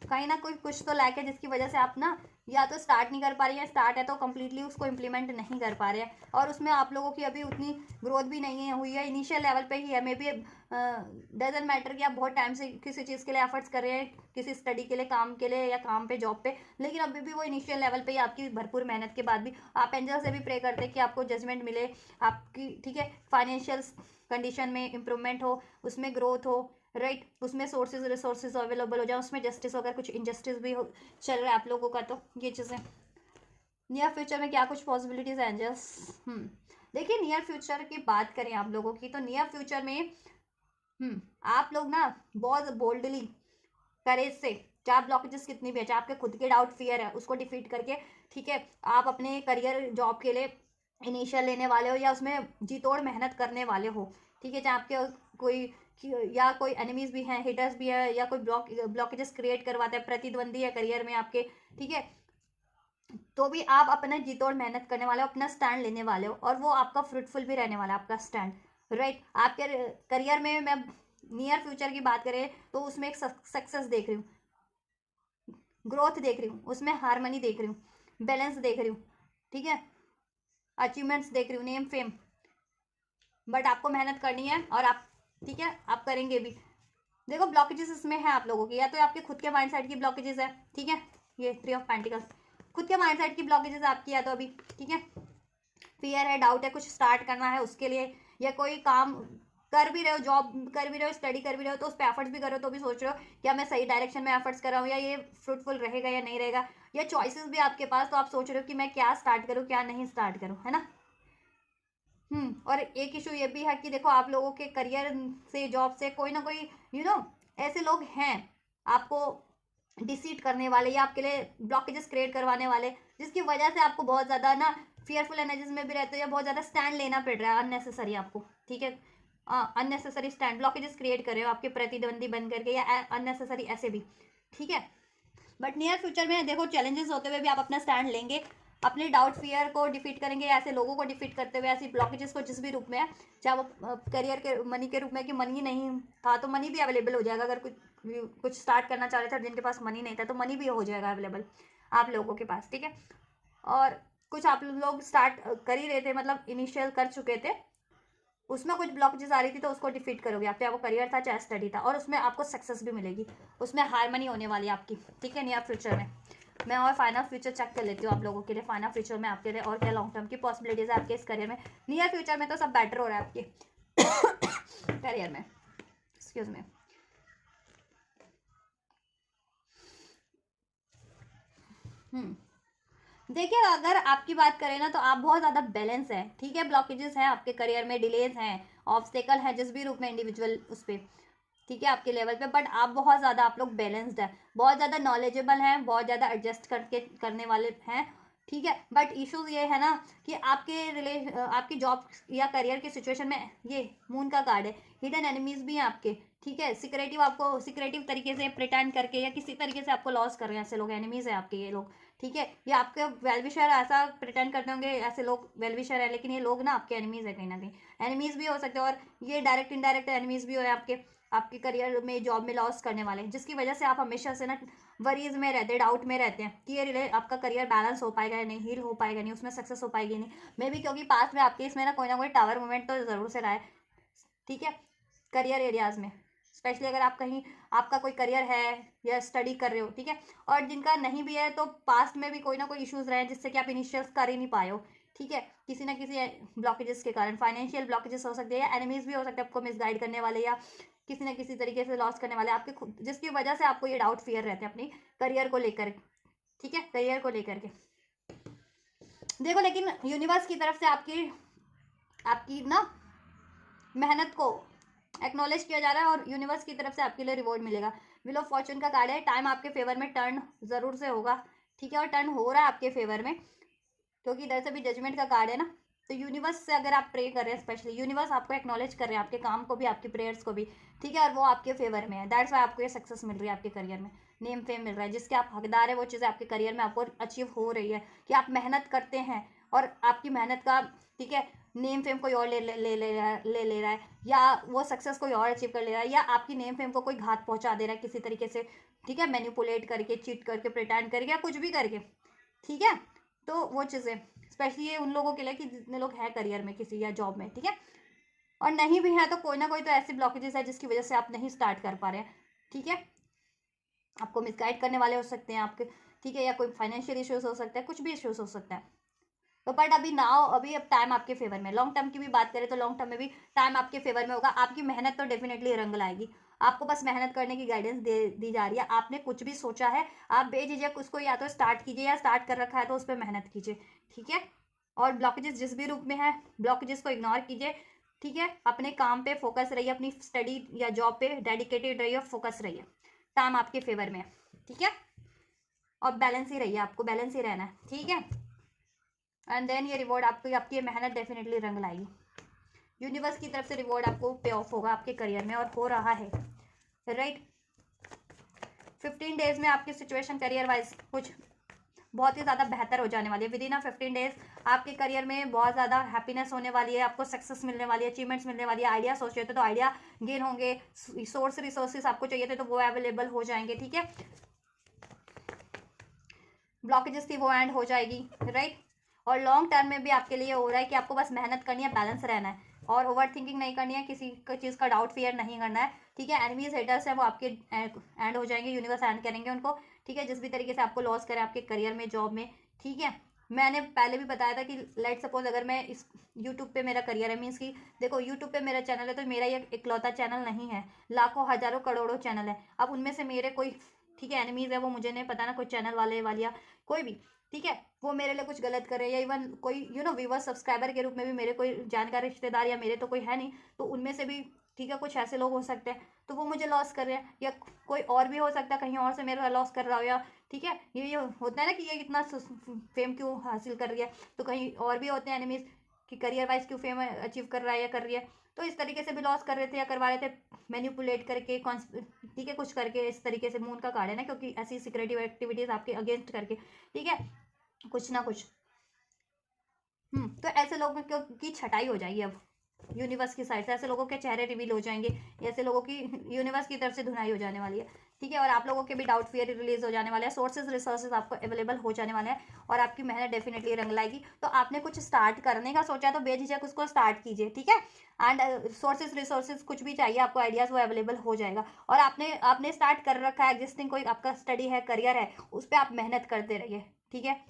कहीं ना कोई कुछ तो लैक है जिसकी वजह से आप ना या तो स्टार्ट नहीं कर पा रही है, स्टार्ट है तो कम्प्लीटली उसको इम्प्लीमेंट नहीं कर पा रहे हैं, और उसमें आप लोगों की अभी उतनी ग्रोथ भी नहीं है हुई है, इनिशियल लेवल पे ही है। मे बी डजेंट मैटर कि आप बहुत टाइम से किसी चीज़ के लिए एफर्ट्स कर रहे हैं, किसी स्टडी के लिए, काम के लिए, या काम पे, जॉब पे, लेकिन अभी भी वो इनिशियल लेवल पे ही आपकी भरपूर मेहनत के बाद भी आप एंजल से भी प्रे करते हैं कि आपको जजमेंट मिले आपकी, ठीक है, फाइनेंशियल कंडीशन में इम्प्रूवमेंट हो, उसमें ग्रोथ हो, राइट, उसमें सोर्सेज रिसोर्सेज अवेलेबल हो जाए, उसमें जस्टिस, अगर कुछ इनजस्टिस भी हो चल रहा है आप लोगों का, तो ये चीज़ें नियर फ्यूचर में क्या कुछ पॉसिबिलिटीज हैं एंजल्स। देखिए नियर फ्यूचर की बात करें आप लोगों की, तो नियर फ्यूचर में आप लोग ना बहुत बोल्डली, करेज से, चाहे ब्लॉकेजेस कितनी भी है, चाहे आपके खुद के डाउट फियर है, उसको डिफीट करके, ठीक है, आप अपने करियर जॉब के लिए इनिशियल लेने वाले हो, या उसमें जी तोड़ मेहनत करने वाले हो, ठीक है, चाहे आपके कोई या कोई एनिमीज भी हैं, हिटर्स भी है, या कोई ब्लॉकेजेस क्रिएट करवाता है, प्रतिद्वंदी है करियर में आपके, ठीक है, तो भी आप अपना जी तोड़ मेहनत करने वाले हो, अपना स्टैंड लेने वाले हो, और वो आपका फ्रूटफुल भी रहने वाला है आपका स्टैंड, राइट। आपके करियर में मैं नियर फ्यूचर की बात करें तो उसमें एक सक्सेस देख रही हूँ, ग्रोथ देख रही हूँ, उसमें हारमनी देख रही हूँ, बैलेंस देख रही हूँ, ठीक है, अचीवमेंट्स देख रही हूँ, नेम फेम, बट आपको मेहनत करनी है, और आप, ठीक है, आप करेंगे भी। देखो ब्लॉकेजेस इसमें है आप लोगों की, या तो आपके खुद के माइंडसेट की ब्लॉकेजेस है, ठीक है, ये 3 ऑफ पेंटिकल्स, खुद के माइंडसेट की ब्लॉकेजेस आपकी, या तो अभी, ठीक है, फियर है, डाउट है, कुछ स्टार्ट करना है उसके लिए, या कोई काम कर भी रहे हो, जॉब कर भी रहे हो, स्टडी कर भी रहे हो, तो उस पर एफर्ट्स भी कर रहे हो, तो भी सोच रहे हो क्या मैं सही डायरेक्शन में एफर्ट्स कर रहा हूँ, या ये फ्रूटफुल रहेगा या नहीं रहेगा, या चॉइसेस भी आपके पास, तो आप सोच रहे हो कि मैं क्या स्टार्ट करूँ क्या नहीं स्टार्ट करूँ, है ना। और एक इशू ये भी है कि देखो आप लोगों के करियर से, जॉब से, कोई ना कोई ऐसे लोग हैं आपको डिसीट करने वाले, या आपके लिए ब्लॉकेजेस क्रिएट करवाने वाले, जिसकी वजह से आपको बहुत ज़्यादा ना फियरफुल एनर्जीज में भी रहते हो, या बहुत ज़्यादा स्टैंड लेना पड़ रहा है अननेसेसरी आपको, ठीक है, अननेसेसरी स्टैंड ब्लॉकेजेस क्रिएट कर रहे हो आपके प्रतिद्वंदी बन करके, या अननेसेसरी ऐसे भी, ठीक है। बट नियर फ्यूचर में देखो चैलेंजेस होते हुए भी आप अपना स्टैंड लेंगे, अपने डाउट फियर को डिफीट करेंगे, ऐसे लोगों को डिफीट करते हुए, ऐसी ब्लॉकेजेस को जिस भी रूप में है, चाहे वो करियर के मनी के रूप में, कि मनी नहीं था तो मनी भी अवेलेबल हो जाएगा, अगर कुछ स्टार्ट करना चाह रहे थे जिनके पास मनी नहीं था, तो मनी भी हो जाएगा अवेलेबल आप लोगों के पास, ठीक है। और कुछ आप लोग स्टार्ट कर ही रहे थे, मतलब इनिशियल कर चुके थे, उसमें कुछ ब्लॉकेजेस आ रही थी, तो उसको डिफीट करोगे आप, चाहे वो करियर था चाहे स्टडी था, और उसमें आपको सक्सेस भी मिलेगी, उसमें हारमनी होने वाली है आपकी, ठीक है, नियर फ्यूचर में। मैं और फाइनल फ्यूचर चेक कर लेती हूँ आप लोगों के लिए, फाइनल फ्यूचर में आपके लिए और क्या लॉन्ग टर्म की पॉसिबिलिटीज है आपके इस करियर में। नियर फ्यूचर में तो सब बेटर हो रहा है आपके करियर में, एक्सक्यूज में। देखिए अगर आपकी बात करें ना, तो आप बहुत ज़्यादा बैलेंस है, ठीक है, ब्लॉकेजेस हैं आपके करियर में, डिलेज हैं, ऑब्स्टेकल है, जिस भी रूप में इंडिविजुअल उस पर, ठीक है, आपके लेवल पे, बट आप बहुत ज़्यादा, आप लोग बैलेंस्ड है, बहुत ज़्यादा नॉलेजेबल हैं, बहुत ज़्यादा एडजस्ट करके करने वाले हैं, ठीक है। बट इश्यूज ये है ना कि आपकी जॉब या करियर की सिचुएशन में, ये मून का कार्ड है, हिडन एनिमीज भी हैं आपके, ठीक है, आपको सिक्रेटिव तरीके से प्रिटेंड करके, या किसी तरीके से आपको लॉस कर रहे हैं, ऐसे लोग एनिमीज हैं आपके, ये लोग, ठीक है, ये आपके वेलविशर ऐसा प्रिटेंड करते होंगे, ऐसे लोग वेलविशर है, लेकिन ये लोग ना आपके एनिमीज है, कहीं ना कहीं एनिमीज भी हो सकते हैं, और ये डायरेक्ट इनडायरेक्ट एनिमीज भी हो आपके करियर में, जॉब में लॉस करने वाले, जिसकी वजह से आप हमेशा से ना वरीज में रहते हैं, डाउट में रहते हैं कि ये आपका करियर बैलेंस हो पाएगा या नहीं, हील हो पाएगा नहीं, उसमें सक्सेस हो पाएगी नहीं, मे बी क्योंकि पास्ट में आपके इसमें ना कोई टावर मूवमेंट तो ज़रूर से रहा है, ठीक है, करियर एरियाज में, स्पेशली अगर आप कहीं, आपका कोई करियर है या स्टडी कर रहे हो, ठीक है, और जिनका नहीं भी है, तो पास्ट में भी कोई ना कोई इश्यूज रहे हैं जिससे कि आप इनिशियल्स कर ही नहीं पाए हो, ठीक है, किसी ना किसी ब्लॉकेजेस के कारण, फाइनेंशियल ब्लॉकेजेस हो सकते हैं या एनिमीज भी हो सकते हैं आपको मिसगाइड करने वाले, या किसी ना किसी तरीके से लॉस करने वाले आपके खुद, जिसकी वजह से आपको ये डाउट फियर रहते हैं अपनी करियर को लेकर। ठीक है, करियर को लेकर के देखो, लेकिन यूनिवर्स की तरफ से आपकी आपकी ना मेहनत को एक्नॉलेज किया जा रहा है और यूनिवर्स की तरफ से आपके लिए रिवॉर्ड मिलेगा। व्हील ऑफ फॉर्चून का कार्ड है, टाइम आपके फेवर में टर्न जरूर से होगा। ठीक है, और टर्न हो रहा है आपके फेवर में, क्योंकि इधर से भी जजमेंट का कार्ड है ना। तो यूनिवर्स से अगर आप प्रे कर रहे हैं, स्पेशली यूनिवर्स आपको एक्नॉलेज कर रहे हैं, आपके काम को भी, आपकी प्रेयर्स को भी। ठीक है, और वो आपके फेवर में है, दैट्स वाई आपको ये सक्सेस मिल रही है आपके करियर में, नेम फेम मिल रहा है, जिसके आप हकदार है वो चीज़ें आपके करियर में आपको अचीव हो रही है कि आप मेहनत करते हैं और आपकी मेहनत का, ठीक है, नेम फेम कोई और ले रहा है, या वो सक्सेस कोई और अचीव कर ले रहा है, या आपकी नेम फेम को कोई घात पहुंचा दे रहा है किसी तरीके से। ठीक है, मैनिपुलेट करके, चीट करके, प्रिटेंड करके, या कुछ भी करके। ठीक है, तो वो चीज़ें स्पेशली ये उन लोगों के लिए कि जितने लोग हैं करियर में किसी या जॉब में। ठीक है, और नहीं भी है तो कोई ना कोई तो ऐसे ब्लॉकेजेस है जिसकी वजह से आप नहीं स्टार्ट कर पा रहे हैं। ठीक है, आपको मिसगाइड करने वाले हो सकते हैं आपके। ठीक है, या कोई फाइनेंशियल इश्यूज हो सकता है, कुछ भी इश्यूज हो सकता है। तो बट अभी अब टाइम आपके फेवर में, लॉन्ग टर्म की भी बात करें तो लॉन्ग टर्म में भी टाइम आपके फेवर में होगा। आपकी मेहनत तो डेफिनेटली रंग लाएगी, आपको बस मेहनत करने की गाइडेंस दी जा रही है। आपने कुछ भी सोचा है, आप बेझिझक उसको या तो स्टार्ट कीजिए, या स्टार्ट कर रखा है तो उस पर मेहनत कीजिए। ठीक है, और ब्लॉकेजेस जिस भी रूप में है, ब्लॉकेजेस को इग्नोर कीजिए। ठीक है, अपने काम पे फोकस रहिए, अपनी स्टडी या जॉब पे डेडिकेटेड रहिए, फोकस रहिए, टाइम आपके फेवर में है। ठीक है, और बैलेंस ही रहिए, आपको बैलेंस ही रहना है। ठीक है, एंड देन ये रिवॉर्ड आपकी आपकी मेहनत डेफिनेटली रंग लाएगी। यूनिवर्स की तरफ से रिवॉर्ड आपको पे ऑफ होगा आपके करियर में, और हो रहा है, राइट। 15 डेज में आपकी सिचुएशन करियर वाइज कुछ बहुत ही ज़्यादा बेहतर हो जाने वाली है। विद इन 15 डेज आपके करियर में बहुत ज़्यादा हैप्पीनेस होने वाली है, आपको सक्सेस मिलने वाली है, अचीवमेंट्स मिलने वाली है। आइडिया सोच रहे थे तो आइडिया गेन होंगे, सोर्स रिसोर्सेज आपको चाहिए थे तो वो अवेलेबल हो जाएंगे। ठीक है, ब्लॉकेजेस थी वो एंड हो जाएगी, राइट। और लॉन्ग टर्म में भी आपके लिए हो रहा है कि आपको बस मेहनत करनी है, बैलेंस रहना है, और ओवर थिंकिंग नहीं करनी है, किसी चीज़ का डाउट फियर नहीं करना है। ठीक है, एनिमीज हेटर्स है वो आपके एंड हो जाएंगे, यूनिवर्स एंड करेंगे उनको। ठीक है, जिस भी तरीके से आपको लॉस करें आपके करियर में, जॉब में। ठीक है, मैंने पहले भी बताया था कि लेट सपोज अगर मैं इस यूट्यूब पे मेरा करियर है, मीन्स कि देखो यूट्यूब पे मेरा चैनल है तो मेरा ये इकलौता चैनल नहीं है, लाखों हजारों करोड़ों चैनल है। अब उनमें से मेरे कोई, ठीक है, एनिमीज है वो मुझे नहीं पता ना, कोई चैनल वाले वालिया कोई भी, ठीक है, वो मेरे लिए कुछ गलत कर रहे हैं, या इवन कोई व्यूवर सब्सक्राइबर के रूप में भी मेरे कोई जानकार रिश्तेदार या मेरे तो कोई है नहीं, तो उनमें से भी, ठीक है, कुछ ऐसे लोग हो सकते हैं तो वो मुझे लॉस कर रहे हैं, या कोई और भी हो सकता है कहीं और से मेरा लॉस कर रहा हो, या ठीक है, ये होता है ना कि ये इतना फेम क्यों हासिल कर रही है, तो कहीं और भी होते हैं एनिमीज कि करियर वाइज क्यों फेम अचीव कर रहा है या कर रही है। तो इस तरीके से भी लॉस कर रहे थे या करवा रहे थे, मैनिपुलेट करके, ठीक है, कुछ करके इस तरीके से। मून का कार्ड है ना, क्योंकि ऐसी सिक्रेटिव एक्टिविटीज आपके अगेंस्ट करके, ठीक है, कुछ ना कुछ। तो ऐसे लोगों की छटाई हो जाएगी अब यूनिवर्स की साइड से, ऐसे लोगों के चेहरे रिवील हो जाएंगे, ऐसे लोगों की यूनिवर्स की तरफ से धुनाई हो जाने वाली है। ठीक है, और आप लोगों के भी डाउट फियर रिलीज हो जाने वाले हैं, सोर्सेज रिसोर्सेज आपको अवेलेबल हो जाने वाले हैं, और आपकी मेहनत डेफिनेटली रंग लाएगी। तो आपने कुछ स्टार्ट करने का सोचा तो बेझिझक उसको स्टार्ट कीजिए। ठीक है, एंड सोर्सेज रिसोर्सेज कुछ भी चाहिए आपको, आइडियाज़ वो अवेलेबल हो जाएगा। और आपने स्टार्ट कर रखा है, एग्जिस्टिंग कोई आपका स्टडी है, करियर है, उस पर आप मेहनत करते रहिए। ठीक है,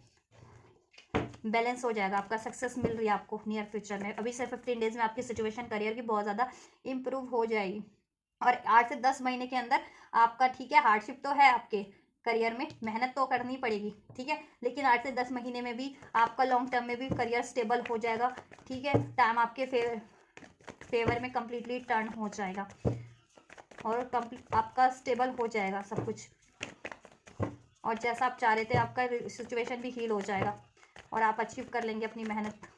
बैलेंस हो जाएगा, आपका सक्सेस मिल रही है आपको नियर फ्यूचर में। अभी से 15 डेज में आपकी सिचुएशन करियर की बहुत ज़्यादा इंप्रूव हो जाएगी, और 8 से 10 महीने के अंदर आपका, ठीक है, हार्डशिप तो है आपके करियर में, मेहनत तो करनी पड़ेगी। ठीक है, लेकिन 8 से 10 महीने में भी आपका लॉन्ग टर्म में भी करियर स्टेबल हो जाएगा। ठीक है, टाइम आपके फेवर में कम्प्लीटली टर्न हो जाएगा, और आपका स्टेबल हो जाएगा सब कुछ, और जैसा आप चाह रहे थे आपका सिचुएशन भी हील हो जाएगा, और आप अचीव कर लेंगे अपनी मेहनत।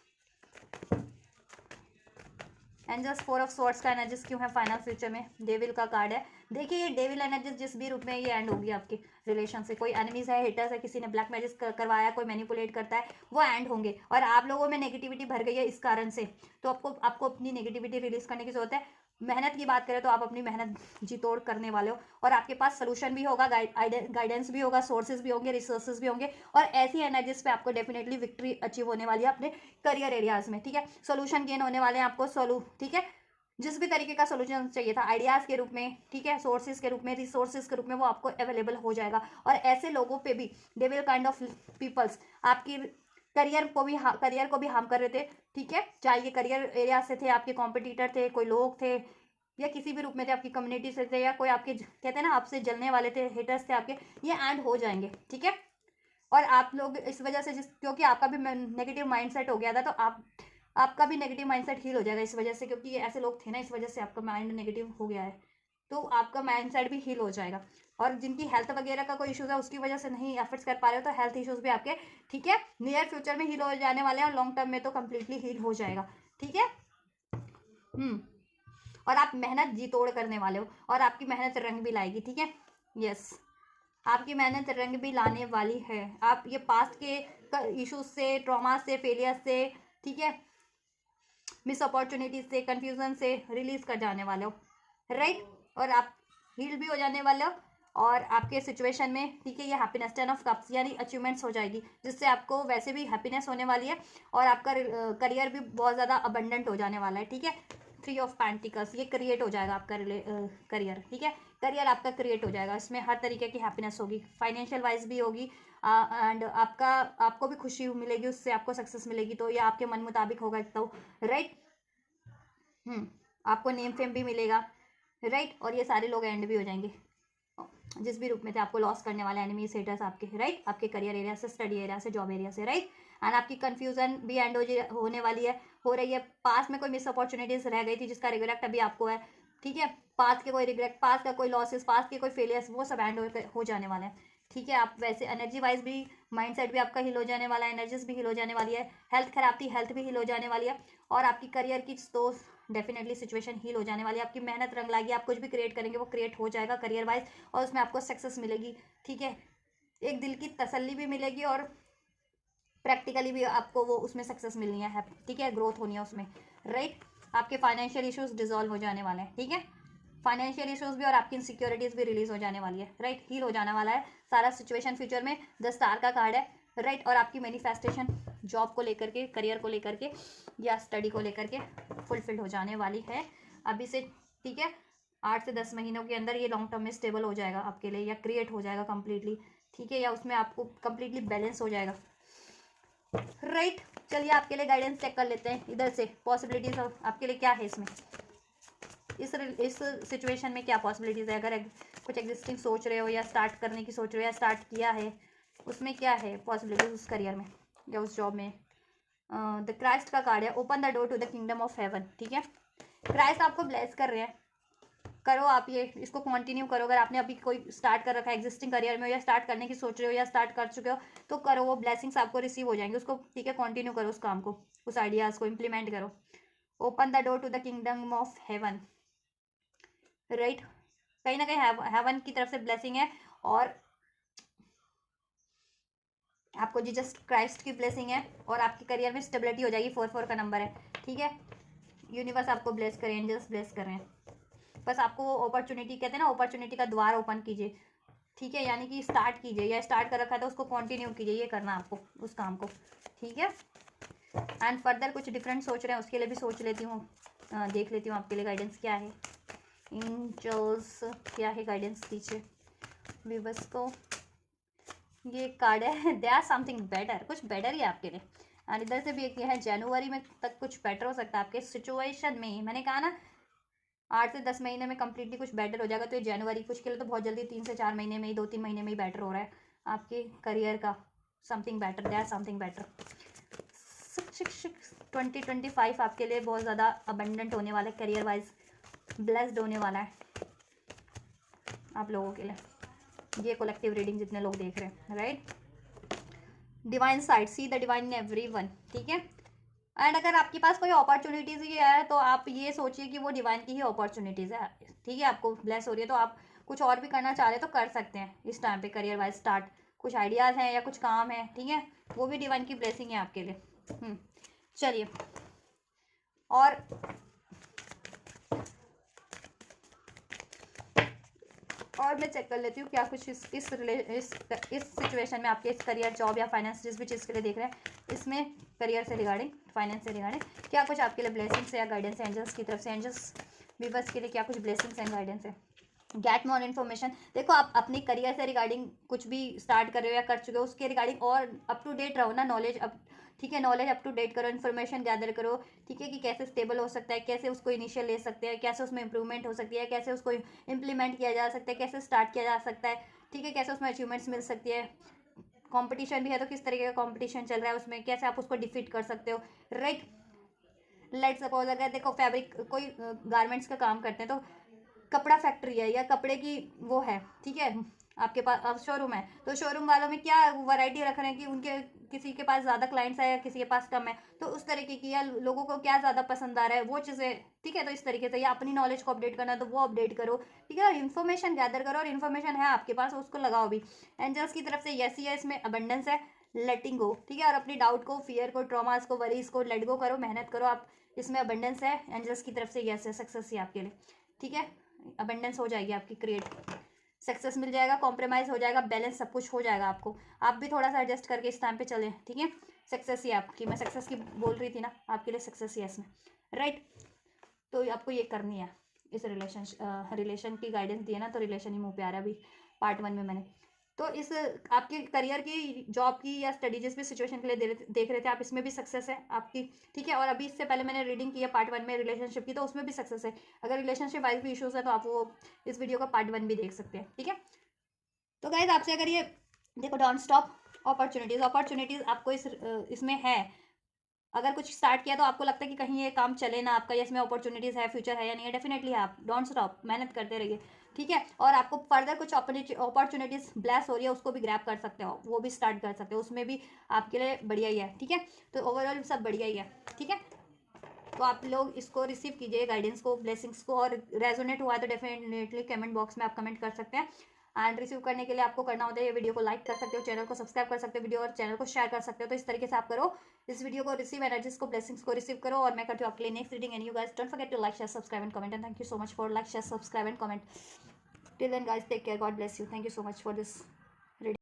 एंजल्स 4 ऑफ स्वॉर्ड्स का एनर्जीज क्यों है फाइनल फ्यूचर में? डेविल का कार्ड है। देखिए, ये डेविल एनर्जीज जिस भी रूप में ये एंड होगी आपके रिलेशन से, कोई एनिमीज है, हेटर्स है, किसी ने ब्लैक मैजिक करवाया, कोई मैनिपुलेट करता है, वो एंड होंगे। और आप लोगों में नेगेटिविटी भर गई है इस कारण से, तो आपको अपनी नेगेटिविटी रिलीज करने की जरूरत है। मेहनत की बात करें तो आप अपनी मेहनत जी तोड़ करने वाले हो, और आपके पास सोल्यूशन भी होगा, गाइडेंस भी होगा, सोर्सेज भी होंगे, रिसोर्सेज भी होंगे, और ऐसी एनर्जीज पे आपको डेफिनेटली विक्ट्री अचीव होने वाली है अपने करियर एरियाज में। ठीक है, सोल्यूशन गेन होने वाले हैं आपको, ठीक है, जिस भी तरीके का सोल्यूशन चाहिए था आइडियाज़ के रूप में, ठीक है, सोर्सेज के रूप में, रिसोर्सेज के रूप में, वो आपको अवेलेबल हो जाएगा। और ऐसे लोगों पे भी डेविल काइंड ऑफ पीपल्स आपकी करियर को भी हार्म कर रहे थे, ठीक है, चाहे ये करियर एरिया से थे, आपके कॉम्पिटिटर थे, कोई लोग थे, या किसी भी रूप में थे, आपकी कम्युनिटी से थे, या कोई आपके कहते हैं ना आपसे जलने वाले थे, हेटर्स थे आपके, ये एंड हो जाएंगे, ठीक है। और आप लोग इस वजह से क्योंकि आपका भी नेगेटिव माइंडसेट हो गया था, तो आपका भी नेगेटिव माइंडसेट हील हो जाएगा इस वजह से, क्योंकि ये ऐसे लोग थे ना, इस वजह से आपका माइंड नेगेटिव हो गया है, तो आपका माइंडसेट भी हील हो जाएगा। और जिनकी हेल्थ वगैरह का कोई इशूज़ है उसकी वजह से नहीं एफर्ट्स कर पा रहे हो, तो हेल्थ इश्यूज़ भी आपके, ठीक है, नियर फ्यूचर में हील हो जाने वाले हैं, और लॉन्ग टर्म में तो कम्प्लीटली हील हो जाएगा, ठीक है। और आप मेहनत जी तोड़ करने वाले हो, और आपकी मेहनत रंग भी लाएगी, ठीक है। यस, आपकी मेहनत रंग भी लाने वाली है। आप ये पास्ट के इश्यूज से, ट्रॉमा से, फेलियर से, ठीक है, मिस अपॉर्चुनिटीज से, कंफ्यूजन से रिलीज कर जाने वाले हो, राइट। और आप हील भी हो जाने वाले हो, और आपके सिचुएशन में, ठीक है, ये हैप्पीनेस 10 ऑफ कप्स यानी अचीवमेंट्स हो जाएगी, जिससे आपको वैसे भी हैप्पीनेस होने वाली है, और आपका करियर भी बहुत ज़्यादा अबंडेंट हो जाने वाला है, ठीक है। 3 ऑफ पेंटिकल्स, ये क्रिएट हो जाएगा आपका करियर, ठीक है, करियर आपका क्रिएट हो जाएगा, इसमें हर तरीके की हैप्पीनेस होगी, फाइनेंशियल वाइज भी होगी, एंड आपको भी खुशी मिलेगी उससे, आपको सक्सेस मिलेगी, तो ये आपके मन मुताबिक होगा, तो राइट। आपको नेम फेम भी मिलेगा, राइट। और ये सारे लोग एंड भी हो जाएंगे, जिस भी रूप में थे, आपको लॉस करने वाले एनिमीज, हेटर्स आपके, राइट, आपके करियर एरिया से, स्टडी एरिया से, जॉब एरिया से, राइट। एंड आपकी कंफ्यूजन भी एंड होने वाली है, हो रही है। पास में कोई मिस अपॉर्चुनिटीज रह गई थी जिसका रिग्रेट अभी आपको है, ठीक है, पास के कोई रिग्रेट, पास का कोई लॉसेस, पास के कोई फेलियर्स, वो सब एंड हो जाने वाले हैं, ठीक है। आप वैसे एनर्जी वाइज भी, माइंडसेट भी आपका हिल हो जाने वाला है, एनर्जीज भी हिल हो जाने वाली है, हेल्थ खराब थी, हेल्थ भी हिल हो जाने वाली है, और आपकी करियर की तो डेफिनेटली सिचुएशन हील हो जाने वाली है, आपकी मेहनत रंग लाएगी, आप कुछ भी क्रिएट करेंगे वो क्रिएट हो जाएगा करियर वाइज, और उसमें आपको सक्सेस मिलेगी, ठीक है, एक दिल की तसल्ली भी मिलेगी, और प्रैक्टिकली भी आपको वो उसमें सक्सेस मिलनी है, ठीक है, ग्रोथ होनी है उसमें, राइट। आपके फाइनेंशियल इश्यूज डिजॉल्व हो जाने वाले हैं, ठीक है, फाइनेंशियल इश्यूज भी, और आपकी इनसिक्योरिटीज भी रिलीज हो जाने वाली है, राइट, हील हो जाने वाला है सारा सिचुएशन फ्यूचर में। 10 स्टार का कार्ड है, राइट। और आपकी मैनिफेस्टेशन जॉब को लेकर के, करियर को लेकर के, या स्टडी को लेकर के फुलफिल हो जाने वाली है अभी से, ठीक है। 8 से 10 महीनों के अंदर ये लॉन्ग टर्म में स्टेबल हो जाएगा आपके लिए, या क्रिएट हो जाएगा कम्प्लीटली, ठीक है, या उसमें आपको कम्प्लीटली बैलेंस हो जाएगा, राइट। चलिए आपके लिए गाइडेंस चेक कर लेते हैं इधर से, पॉसिबिलिटीज आपके लिए क्या है इसमें, इस सिचुएशन में क्या पॉसिबिलिटीज़ है। अगर कुछ एग्जिस्टिंग सोच रहे हो, या स्टार्ट करने की सोच रहे हो, या स्टार्ट किया है, उसमें क्या है पॉसिबिलिटीज उस करियर में या उस जॉब में। द क्राइस्ट का कार्ड है, open the door to the kingdom of heaven, ठीक है। क्राइस्ट आपको ब्लेस कर रहे हैं, करो आप ये, इसको कंटिन्यू करो। अगर आपने अभी कोई स्टार्ट कर रखा है एग्जिस्टिंग करियर में, या स्टार्ट करने की सोच रहे हो, या स्टार्ट कर चुके हो, तो करो, वो ब्लेसिंग्स आपको रिसीव हो जाएंगे, उसको, ठीक है, कंटिन्यू करो उस काम को, उस आइडियाज़ को इम्प्लीमेंट करो। Open the door to the kingdom of heaven, right. कहीं ना कहीं हेवन की तरफ से ब्लेसिंग है, और आपको जीसस क्राइस्ट की ब्लेसिंग है, और आपके करियर में स्टेबिलिटी हो जाएगी। 4 का नंबर है, ठीक है, यूनिवर्स आपको ब्लेस करें, एंजल्स ब्लेस कर रहे हैं। बस आपको वो अपॉर्चुनिटी, कहते हैं ना, अपॉर्चुनिटी का द्वार ओपन कीजिए, ठीक है, यानी कि स्टार्ट कीजिए, या स्टार्ट कर रखा था उसको कंटिन्यू कीजिए, ये करना आपको उस काम को, ठीक है। एंड फर्दर कुछ डिफरेंट सोच रहे हैं, उसके लिए भी सोच लेती हूँ, देख लेती हूँ आपके लिए गाइडेंस क्या है, एंजल्स क्या है गाइडेंस दीजिए व्यूअर्स को। ये कार्ड है दे आर समथिंग बेटर, कुछ बेटर ही है आपके लिए। एंड इधर से भी एक ये है, जनवरी में तक कुछ बेटर हो सकता है आपके सिचुएशन में। मैंने कहा ना 8 से 10 महीने में कम्प्लीटली कुछ बेटर हो जाएगा, तो ये जनवरी, कुछ के लिए तो बहुत जल्दी 3 से 4 महीने में ही, 2-3 महीने में ही बेटर हो रहा है आपके करियर का। Something better, they are something better. 2025 आपके लिए बहुत ज़्यादा अबंडेंट होने वाला है, करियर वाइज ब्लेस्ड होने वाला है आप लोगों के लिए। ये कलेक्टिव रीडिंग जितने लोग देख रहे हैं, right. Divine side, see the divine in everyone, ठीक है। एंड अगर आपके पास कोई अपॉर्चुनिटीज़ ही है, तो आप ये सोचिए कि वो डिवाइन की ही अपॉर्चुनिटीज़ है, ठीक है, आपको ब्लेस हो रही है, तो आप कुछ और भी करना चाह रहे हैं तो कर सकते हैं इस टाइम पे, करियर वाइज स्टार्ट, कुछ आइडियाज़ हैं या कुछ काम है, ठीक है, वो भी डिवाइन की ब्लेसिंग है आपके लिए। चलिए, और मैं चेक कर लेती हूँ क्या कुछ इस सिचुएशन में आपके, इस करियर, जॉब या फाइनेंस, जिस भी चीज़ के लिए देख रहे हैं, इसमें करियर से रिगार्डिंग, फाइनेंस से रिगार्डिंग क्या कुछ आपके लिए ब्लेसिंग्स है या गाइडेंस है एंजल्स की तरफ से, एंजल्स व्यूअर्स के लिए क्या कुछ ब्लेसिंग्स एंड गाइडेंस है। Get more information. देखो, आप अपने करियर से रिगार्डिंग कुछ भी स्टार्ट कर रहे हो या कर चुके हो, उसके रिगार्डिंग और अप टू डेट रहो ना, नॉलेज अब ठीक है, नॉलेज अप टू डेट करो, इन्फॉर्मेशन गैदर करो, ठीक है, कि कैसे स्टेबल हो सकता है, कैसे उसको इनिशियल ले सकते हैं, कैसे उसमें इंप्रूवमेंट हो सकती है, कैसे उसको इम्प्लीमेंट किया जा सकता है, कैसे स्टार्ट किया जा सकता है, ठीक है, कैसे उसमें अचीवमेंट्स मिल सकती है, कंपटीशन भी है तो किस तरीके का कंपटीशन चल रहा है उसमें, कैसे आप उसको डिफीट कर सकते हो, राइट। लेट सपोज अगर देखो फैब्रिक कोई गारमेंट्स का काम करते हैं तो कपड़ा फैक्ट्री है या कपड़े की वो है, ठीक है, आपके पास शोरूम है, तो शोरूम वालों में क्या वैरायटी रख रहे हैं कि उनके किसी के पास ज़्यादा क्लाइंट्स है या किसी के पास कम है, तो उस तरीके की या लोगों को क्या ज़्यादा पसंद आ रहा है वो चीज़ें, ठीक है, तो इस तरीके से या अपनी नॉलेज को अपडेट करना है तो वो अपडेट करो, ठीक है, और इन्फॉर्मेशन गैदर करो, और इन्फॉर्मेशन है आपके पास उसको लगाओ भी। एंजल्स की तरफ से यस ही है, इसमें अबंडेंस है, लेटिंग गो, ठीक है, और अपनी डाउट को, फियर को, ट्रॉमास को, वरीज को लेट गो करो, मेहनत करो आप, इसमें अबंडेंस है, एंजल्स की तरफ से यस है, सक्सेस ही आपके लिए, ठीक है, अबंडेंस हो जाएगी आपकी क्रिएट, सक्सेस मिल जाएगा, कॉम्प्रोमाइज़ हो जाएगा, बैलेंस सब कुछ हो जाएगा आपको, आप भी थोड़ा सा एडजस्ट करके इस टाइम पे चलें, ठीक है, सक्सेस ही आपकी, मैं सक्सेस की बोल रही थी ना, आपके लिए सक्सेस ही है इसमें, राइट। तो आपको ये करनी है, इस रिलेशन की गाइडेंस दी है ना, तो रिलेशन ही मुँह पे आ रहा है अभी पार्ट 1 में मैंने। तो इस आपके करियर की, जॉब की या स्टडी जिस भी सिचुएशन के लिए देख रहे थे आप, इसमें भी सक्सेस है आपकी, ठीक है, और अभी इससे पहले मैंने रीडिंग की है पार्ट 1 में रिलेशनशिप की, तो उसमें भी सक्सेस है। अगर रिलेशनशिप वाइज भी इशूज़ है तो आप वो इस वीडियो का पार्ट 1 भी देख सकते हैं, ठीक है। तो गाइज आपसे अगर ये देखो, डोंट स्टॉप, अपॉर्चुनिटीज़ आपको इसमें है, अगर कुछ स्टार्ट किया तो आपको लगता है कि कहीं ये काम चले ना आपका, या इसमें अपॉर्चुनिटीज़ है, फ्यूचर है या नहीं है, डेफिनेटली है, आप डोंट स्टॉप, मेहनत करते रहिए, ठीक है, और आपको फर्दर कुछ अपॉर्चुनिटीज़ ब्लेस हो रही है उसको भी ग्रैब कर सकते हो, वो भी स्टार्ट कर सकते हो, उसमें भी आपके लिए बढ़िया ही है, ठीक है, तो ओवरऑल सब बढ़िया ही है, ठीक है। तो आप लोग इसको रिसीव कीजिए, गाइडेंस को, ब्लेसिंग्स को, और रेजोनेट हुआ है तो डेफिनेटली कमेंट बॉक्स में आप कमेंट कर सकते हैं। एंड रिसीव करने के लिए आपको करना होता है, ये वीडियो को लाइक कर सकते हो, चैनल को सब्सक्राइब कर सकते हो, वीडियो और चैनल को शेयर कर सकते हो, तो इस तरीके से आप करो, इस वीडियो को रिसीव, एनर्जीज को, ब्लेसिंग्स को रिसीव करो, और मैं करती हूँ आपके लिए next reading. And you guys don't forget to like, share, subscribe and comment, and thank you so much for like, share, subscribe and comment. Till then guys, take care, God bless you, thank you so much for this.